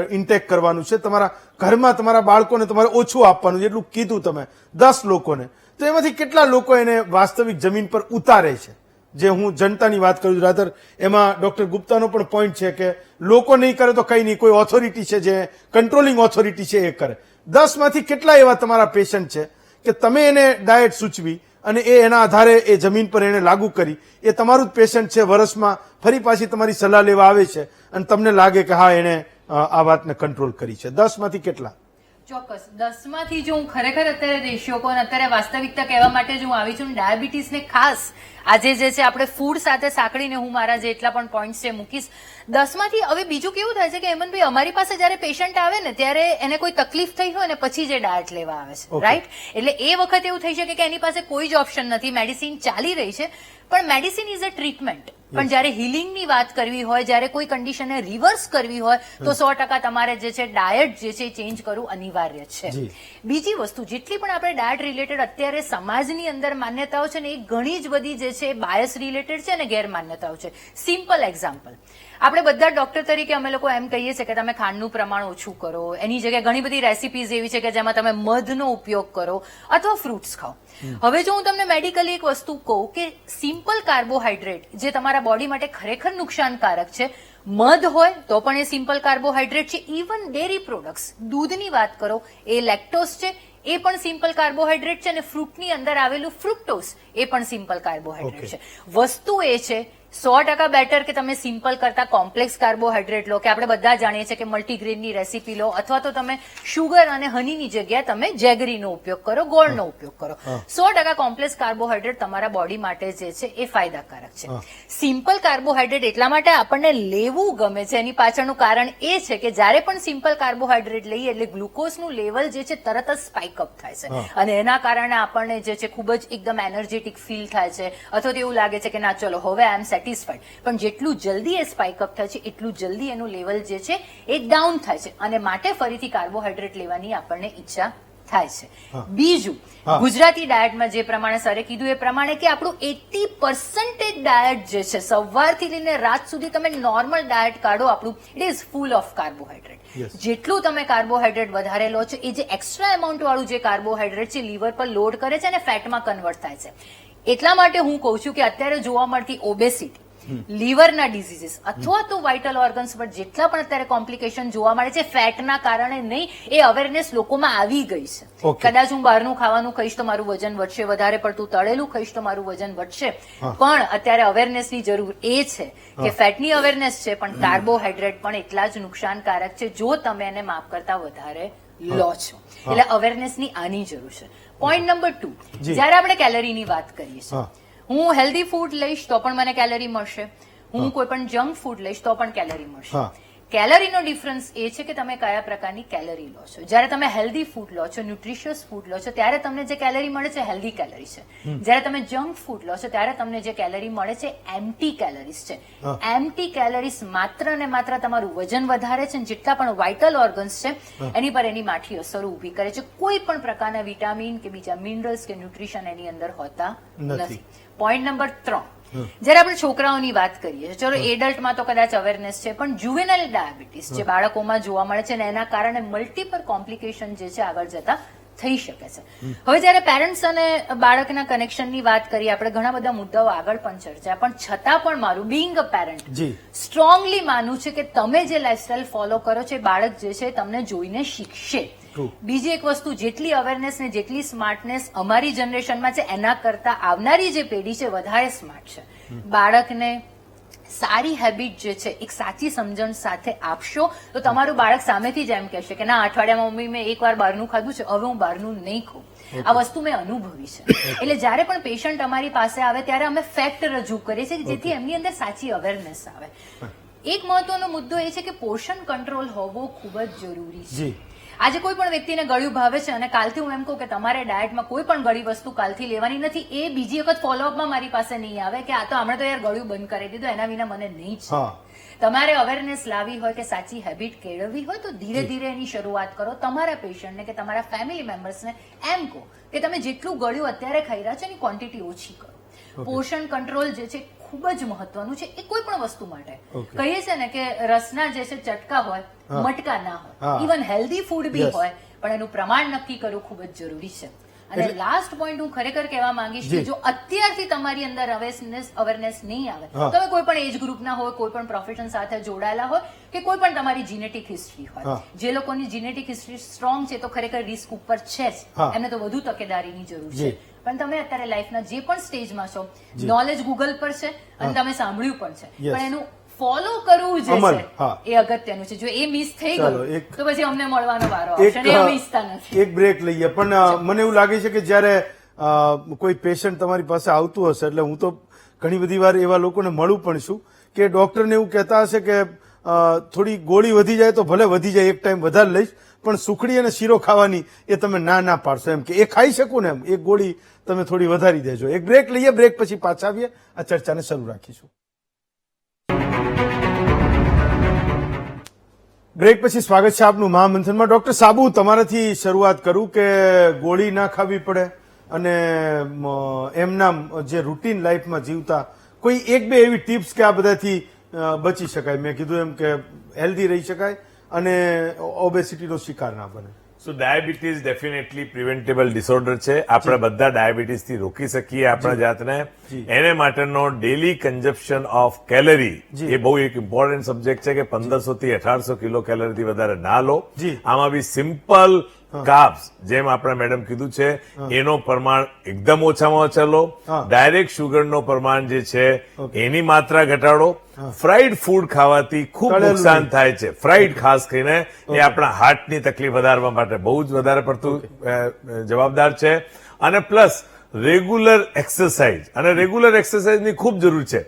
ઇન્ટેક કરવાનું છે, તમારા ઘરમાં તમારા બાળકોને તમારે ઓછું આપવાનું છે, એટલું કીધું તમે 10 લોકોને, તો એમાંથી કેટલા લોકો એને વાસ્તવિક જમીન પર ઉતારે છે? જે હું જનતાની વાત કરું છું, રાધર એમાં ડોક્ટર ગુપ્તાનો પણ પોઈન્ટ છે કે લોકો નહીં કરે તો કઈ નહીં, કોઈ ઓથોરિટી છે જે કંટ્રોલિંગ ઓથોરિટી છે એ કરે. 10 માંથી કેટલા એવા તમારા પેશન્ટ છે કે તમે એને ડાયટ સૂચવી અને એ એના આધારે એ જમીન પર એને લાગુ કરી, એ તમારું જ પેશન્ટ છે, વર્ષમાં ફરી પાછી તમારી સલાહ લેવા આવે છે અને તમને લાગે કે હા એને આ વાતને કંટ્રોલ કરી છે? 10 માંથી કેટલા? ચોક્કસ 10 માંથી જો હું ખરેખર અત્યારે રેશિયો કોણ અત્યારે વાસ્તવિકતા કહેવા માટે જ હું આવી છું. ડાયાબિટીસ ને ખાસ આજે જે છે આપણે ફૂડ સાથે સાંકળીને હું મારા જે એટલા પણ પોઈન્ટ છે મૂકીશ. 10 માંથી હવે બીજું કેવું થાય છે કે હેમંતભાઈ, અમારી પાસે જયારે પેશન્ટ આવે ને ત્યારે એને કોઈ તકલીફ થઈ હોય ને પછી જે ડાયટ લેવા આવે છે, રાઈટ? એટલે એ વખતે એવું થઈ શકે કે એની પાસે કોઈ જ ઓપ્શન નથી, મેડિસિન ચાલી રહી છે, પણ મેડિસિન ઇઝ અ ટ્રીટમેન્ટ. પણ જયારે હિલિંગની વાત કરવી હોય, જયારે કોઈ કન્ડિશનને રિવર્સ કરવી હોય તો 100% તમારે જે છે ડાયટ જે છે ચેન્જ કરવું અનિવાર્ય છે. બીજી વસ્તુ, જેટલી પણ આપણે ડાયટ રિલેટેડ અત્યારે સમાજની અંદર માન્યતાઓ છે ને એ ઘણી જ બધી જે છે બાયસ રિલેટેડ છે અને ગેરમાન્યતાઓ છે. સિમ્પલ એક્ઝામ્પલ, આપણે બધા ડોક્ટર તરીકે અમે લોકો એમ કહીએ છીએ કે તમે ખાંડનું પ્રમાણ ઓછું કરો, એની જગ્યાએ ઘણી બધી રેસિપીઝ એવી છે કે જેમાં તમે મધનો ઉપયોગ કરો અથવા ફ્રૂટ્સ ખાઓ. હવે જો હું તમને મેડિકલી એક વસ્તુ કહું કે સિમ્પલ કાર્બોહાઈડ્રેટ જે તમારા બોડી માટે ખરેખર નુકસાનકારક છે, મધ હોય તો પણ એ સિમ્પલ કાર્બોહાઈડ્રેટ છે. ઇવન ડેરી પ્રોડક્ટ્સ, દૂધની વાત કરો, એ લેક્ટોઝ છે, એ પણ સિમ્પલ કાર્બોહાઈડ્રેટ છે, અને ફ્રૂટની અંદર આવેલું ફ્રુક્ટોઝ એ પણ સિમ્પલ કાર્બોહાઈડ્રેટ છે. વસ્તુ એ છે 100% બેટર કે તમે સિમ્પલ કરતા કોમ્પ્લેક્સ કાર્બોહાઈડ્રેટ લો, કે આપણે બધા જાણીએ છીએ કે મલ્ટીગ્રેનની રેસીપી લો, અથવા તો તમે શુગર અને હનીની જગ્યાએ તમે જેગરીનો ઉપયોગ કરો, ગોળનો ઉપયોગ કરો. 100% કોમ્પ્લેક્સ કાર્બોહાઈડ્રેટ તમારા બોડી માટે જે છે એ ફાયદાકારક છે. સિમ્પલ કાર્બોહાઈડ્રેટ એટલા માટે આપણને લેવું ગમે છે, એની પાછળનું કારણ એ છે કે જ્યારે પણ સિમ્પલ કાર્બોહાઈડ્રેટ લઈએ એટલે ગ્લુકોઝનું લેવલ જે છે તરત જ સ્પાઇક અપ થાય છે, અને એના કારણે આપણને જે છે ખૂબ જ એકદમ એનર્જેટિક ફીલ થાય છે, અથવા તો એવું લાગે છે કે ના ચલો હવે આઈ એમ સેટિસ્ફાઈડ. પણ જેટલું જલ્દી એ સ્પાઇક અપ થાય છે એટલું જલ્દી એનું લેવલ જે છે એ ડાઉન થાય છે, અને માટે ફરીથી કાર્બોહાઈડ્રેટ લેવાની આપણને ઈચ્છા થાય છે. બીજું, ગુજરાતી ડાયટમાં જે પ્રમાણે સરે કીધું એ પ્રમાણે કે આપણું 80% ડાયટ જે છે સવારથી લઈને રાત સુધી તમે નોર્મલ ડાયટ કાઢો, આપણું it is full of carbohydrate. જેટલું તમે કાર્બોહાઈડ્રેટ વધારે લો છો એ જે એક્સ્ટ્રા એમાઉન્ટ વાળું જે કાર્બોહાઈડ્રેટ છે લીવર પર લોડ કરે છે અને ફેટમાં કન્વર્ટ થાય છે. એટલા માટે હું કહું છું કે અત્યારે જોવા મળતી ઓબેસિટી, લીવરના ડિઝીઝીસ અથવા તો વાઇટલ ઓર્ગન્સ પર જેટલા પણ અત્યારે કોમ્પ્લિકેશન જોવા મળે છે ફેટના કારણે નહીં, એ અવેરનેસ લોકોમાં આવી ગઈ છે. કદાચ હું બહારનું ખાવાનું ખાઈશ તો મારું વજન વધશે, વધારે પડતું તળેલું ખાઈશ તો મારું વજન વધશે, પણ અત્યારે અવેરનેસની જરૂર એ છે કે ફેટની અવેરનેસ છે પણ કાર્બોહાઈડ્રેટ પણ એટલા જ નુકસાનકારક છે જો તમે એને માપ કરતા વધારે લો છો. એટલે અવેરનેસની આની જરૂર છે. પોઈન્ટ નંબર 2, જયારે આપણે કેલરીની વાત કરીએ છીએ, હું હેલ્ધી ફૂડ લઈશ તો પણ મને કેલરી મળશે, હું કોઈ પણ જંક ફૂડ લઈશ તો પણ કેલરી મળશે. કેલરીનો ડિફરન્સ એ છે કે તમે કયા પ્રકારની કેલરી લો છો. જયારે તમે હેલ્ધી ફૂડ લો છો, ન્યુટ્રિશિયસ ફૂડ લો છો, ત્યારે તમને જે કેલરી મળે છે હેલ્ધી કેલરી છે. જયારે તમે જંક ફૂડ લો છો ત્યારે તમને જે કેલરી મળે છે એમ્પ્ટી કેલરીઝ છે. એમ્પ્ટી કેલરીઝ માત્ર ને માત્ર તમારું વજન વધારે છે, જેટલા પણ વાઇટલ ઓર્ગન્સ છે એની પર એની માઠી અસરો ઉભી કરે છે. કોઈ પણ પ્રકારના વિટામિન કે બીજા મિનરલ્સ કે ન્યુટ્રિશન એની અંદર હોતા નથી. પોઈન્ટ નંબર 3, જ્યારે આપણે છોકરાઓની વાત કરીએ છીએ, ચલો એડલ્ટમાં તો કદાચ અવેરનેસ છે, પણ જુવેનાઇલ ડાયાબિટીસ જે બાળકોમાં જોવા મળે છે ને એના કારણે મલ્ટીપલ કોમ્પ્લિકેશન જે છે આગળ જતા થઈ શકે છે. હવે જયારે પેરેન્ટ્સ અને બાળકના કનેક્શનની વાત કરીએ, આપણે ઘણા બધા મુદ્દાઓ આગળ પણ ચર્ચા, પણ છતાં પણ મારું બીંગ અ પેરેન્ટ સ્ટ્રોંગલી માનવું છે કે તમે જે લાઈફસ્ટાઈલ ફોલો કરો છો એ બાળક જે છે તમને જોઈને શીખશે. બીજી એક વસ્તુ, જેટલી અવેરનેસ ને જેટલી સ્માર્ટનેસ અમારી જનરેશનમાં છે એના કરતા આવનારી જે પેઢી છે વધારે સ્માર્ટ છે. બાળકને સારી હેબિટ જે છે એક સાચી સમજણ સાથે આપશો તો તમારું બાળક સામેથી જ એમ કહેશે કે ના, અઠવાડિયામાં મમ્મી મેં એકવાર બહારનું ખાધું છે, હવે હું બહારનું નહીં ખાઉં. આ વસ્તુ મેં અનુભવી છે. એટલે જયારે પણ પેશન્ટ અમારી પાસે આવે ત્યારે અમે ફેક્ટ રજૂ કરીએ છીએ જેથી એમની અંદર સાચી અવેરનેસ આવે. એક મહત્વનો મુદ્દો એ છે કે પોષણ કંટ્રોલ હોવો ખૂબ જ જરૂરી છે. આજે કોઈ પણ વ્યક્તિને ગળ્યું ભાવે છે અને કાલથી હું એમ કહું કે તમારે ડાયટમાં કોઈ પણ ગળી વસ્તુ કાલથી લેવાની નથી, એ બીજી વખત ફોલોઅપમાં મારી પાસે નહીં આવે કે આ તો હમણાં તો યાર ગળ્યું બંધ કરી દીધું, એના વિના મને નહીં છે. તમારે અવેરનેસ લાવવી હોય કે સાચી હેબિટ કેળવવી હોય તો ધીરે ધીરે એની શરૂઆત કરો. તમારા પેશન્ટને કે તમારા ફેમિલી મેમ્બર્સને એમ કહો કે તમે જેટલું ગળ્યું અત્યારે ખાઈ રહ્યા છો એની ક્વોન્ટિટી ઓછી કરો. પોષણ કંટ્રોલ જે છે ખૂબ જ મહત્વનું છે. એ કોઈ પણ વસ્તુ માટે કહીએ છે ને કે રસના જે છે ચટકા હોય, મટકા ના હોય. ઇવન હેલ્ધી ફૂડ બી હોય, પણ એનું પ્રમાણ નક્કી કરવું ખૂબ જ જરૂરી છે. અને લાસ્ટ પોઈન્ટ હું ખરેખર કહેવા માંગીશ કે જો અત્યારથી તમારી અંદર અવેરનેસ નહીં આવે, તમે કોઈ પણ એજ ગ્રુપના હોય, કોઈ પણ પ્રોફેશન સાથે જોડાયેલા હોય કે કોઈ પણ તમારી જીનેટિક હિસ્ટ્રી હોય, જે લોકોની જીનેટિક હિસ્ટ્રી સ્ટ્રોંગ છે તો ખરેખર રિસ્ક ઉપર છે જ, એમને તો વધુ તકેદારીની જરૂર છે. પણ તમે અત્યારે લાઈફના જે પણ સ્ટેજમાં છો, નોલેજ ગૂગલ પર છે અને તમે સાંભળ્યું પણ છે, પણ એનું ફોલો કરવું જે છે એ અગત્યનું છે. જો એ મિસ થઈ ગયું તો પછી અમને મળવાનો વારો આવશે અને એ મિસતા નથી. એક બ્રેક લઈએ, પણ મને એવું લાગે છે કે જયારે કોઈ પેશન્ટ તમારી પાસે આવતું હશે, એટલે હું તો ઘણી બધી વાર એવા લોકોને મળું પણ છું કે ડોક્ટરને એવું કહેતા હશે કે થોડી ગોળી વધી જાય તો ભલે વધી જાય, એક ટાઈમ વધારે લઈશ, પણ સુખડી અને શીરો ખાવાની એ તમે ના પાડશો, એમ કે એ ખાઈ શકું ને, એમ એક ગોળી તમે થોડી વધારી દેજો. એક બ્રેક લઈએ, બ્રેક પછી પાછા આવીએ, આ ચર્ચાને શરૂ રાખીશું. બ્રેક પછી સ્વાગત છે આપનું મહામંથનમાં. ડોક્ટર સાબુ, તમારાથી શરૂઆત કરું કે ગોળી ના ખાવી પડે અને એમના જે રૂટીન લાઈફમાં જીવતા કોઈ એક બે એવી ટિપ્સ કે આ બધાથી બચી શકાય. મેં કીધું એમ કે હેલ્ધી રહી શકાય અને ઓબેસિટીનો શિકાર ના બને. સો ડાયાબિટીસ ડેફિનેટલી પ્રિવેન્ટેબલ ડિસઓર્ડર છે. આપણે બધા ડાયાબિટીસથી રોકી શકીએ આપણા જાતને. એને માટેનો ડેલી કન્ઝપ્શન ઓફ કેલરી એ બહુ એક ઇમ્પોર્ટન્ટ સબ્જેક્ટ છે કે 1500 થી 1800 કિલો કેલરીથી વધારે ના લો. આમાં બી સિમ્પલ કાર્બ્સ, જેમ આપણે મેડમ કીધું છે, એનો પ્રમાણ એકદમ ઓછામાં ઓછા લો. ડાયરેક્ટ શુગરનો પ્રમાણ જે છે એની માત્રા ઘટાડો. ફ્રાઈડ ફૂડ ખાવાથી ખૂબ નુકસાન થાય છે. ફ્રાઈડ ખાસ કરીને એ આપણા હાર્ટની તકલીફ વધારવા માટે બહુ જ વધારે પડતું જવાબદાર છે. અને પ્લસ રેગ્યુલર એક્સરસાઇઝ, અને રેગ્યુલર એક્સરસાઇઝની ખૂબ જરૂર છે.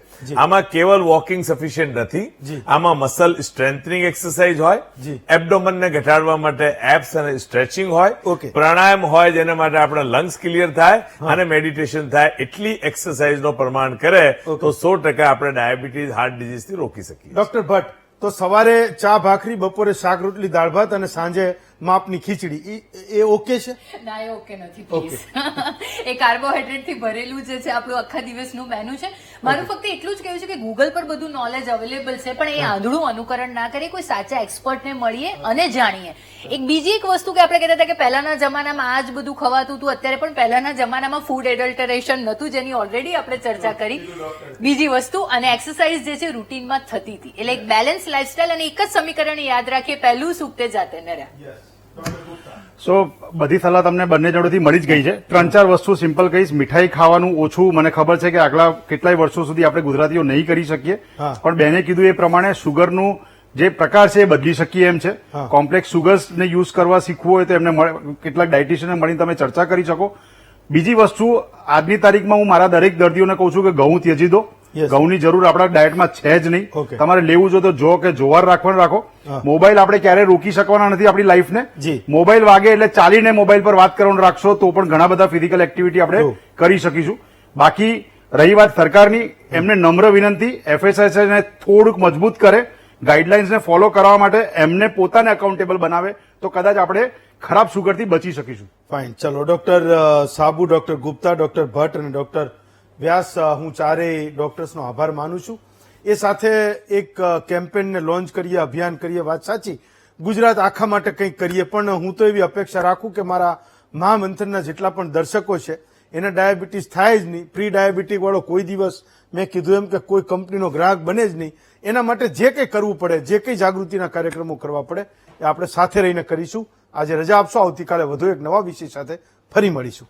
આમાં કેવલ વોકિંગ સફિશિયન્ટ નથી, આમાં મસલ સ્ટ્રેન્થનિંગ એક્સરસાઇઝ હોય, એબડોમનને ઘટાડવા માટે એપ્સ અને સ્ટ્રેચિંગ હોય, પ્રાણાયામ હોય જેના માટે આપણા લંગ્સ ક્લિયર થાય અને મેડિટેશન થાય. એટલી એક્સરસાઇઝનો પ્રમાણ કરે તો 100% આપણે ડાયાબિટીસ, હાર્ટ ડિઝીઝથી રોકી શકીએ. ડોક્ટર ભટ્ટ, તો સવારે ચા ભાખરી, બપોરે શાક રોટલી દાળ ભાત અને સાંજે માપની ખીચડી, એ ઓકે છે? ના, એ ઓકે નથી પ્લીઝ. એ કાર્બોહાઈડ્રેટ થી ભરેલું જે છે આપણું આખા દિવસનું મેનુ છે. મારું ફક્ત એટલું જ કહેવું છે કે ગૂગલ પર બધું નોલેજ અવેલેબલ છે, પણ એ આંધળું અનુકરણ ના કરીએ, કોઈ સાચા એક્સપર્ટને મળીએ અને જાણીએ. બીજી એક વસ્તુ કે આપણે કહેતા હતા કે પહેલાના જમાનામાં આ જ બધું ખવાતું હતું, અત્યારે પણ પહેલાના જમાનામાં ફૂડ એડલ્ટરેશન નહોતું, જેની ઓલરેડી આપણે ચર્ચા કરી. બીજી વસ્તુ, અને એક્સરસાઇઝ જે છે રૂટીનમાં થતી હતી. એટલે એક બેલેન્સ લાઈફસ્ટાઈલ અને એક જ સમીકરણ યાદ રાખીએ, પહેલું સુખતે જાતે ન રહ્યા. સો બધી સલાહ તમને બંને જોડેથી મળી જ ગઈ છે. 3-4 વસ્તુ સિમ્પલ કહીશ. મીઠાઈ ખાવાનું ઓછું. મને ખબર છે કે આગલા કેટલાય વર્ષો સુધી આપણે ગુજરાતીઓ નહીં કરી શકીએ, પણ બેને કીધું એ પ્રમાણે સુગરનું જે પ્રકાર છે એ બદલી શકીએ એમ છે. કોમ્પ્લેક્સ સુગર્સને યુઝ કરવા શીખવું હોય તો એમને કેટલાક ડાયટિશિયનને મળીને તમે ચર્ચા કરી શકો. બીજી વસ્તુ, આજની તારીખમાં હું મારા દરેક દર્દીઓને કહું છું કે ઘઉં ત્યજી દો. ઘઉંની જરૂર આપણા ડાયટમાં છે જ નહીં. તમારે લેવું જો તો જો કે જોવાર રાખવાનું રાખો. મોબાઈલ આપણે ક્યારેય રોકી શકવાના નથી આપણી લાઈફને. મોબાઈલ વાગે એટલે ચાલીને મોબાઈલ પર વાત કરવાનું રાખશો તો પણ ઘણા બધા ફિઝિકલ એક્ટિવિટી આપણે કરી શકીશું. બાકી રહી વાત સરકારની, એમને નમ્ર વિનંતી, FSSAI ને થોડુંક મજબૂત કરે, ગાઈડલાઇન્સને ફોલો કરવા માટે એમને પોતાને અકાઉન્ટેબલ બનાવે તો કદાચ આપણે ખરાબ સુગરથી બચી શકીશું. ફાઇન, ચલો. ડોક્ટર સાબુ, ડોક્ટર ગુપ્તા, ડોક્ટર ભટ્ટ અને ડોક્ટર વ્યાસ હું ચારેય ડોક્ટર્સનો આભાર માનું છું. એ સાથે એક કેમ્પેનને લોન્ચ કરીએ, અભિયાન કરીએ, વાત સાચી, ગુજરાત આખા માટે કંઈક કરીએ. પણ હું તો એવી અપેક્ષા રાખું કે મારા મહામંથનના જેટલા પણ દર્શકો છે એને ડાયાબિટીસ થાય જ નહીં. પ્રી ડાયાબિટીક વાળો કોઈ દિવસ મેં કીધું એમ કે કોઈ કંપનીનો ગ્રાહક બને જ નહીં. એના માટે જે કંઈ કરવું પડે, જે કંઈ જાગૃતિના કાર્યક્રમો કરવા પડે એ આપણે સાથે રહીને કરીશું. આજે રજા આપશો, આવતીકાલે વધુ એક નવા વિષય સાથે ફરી મળીશું.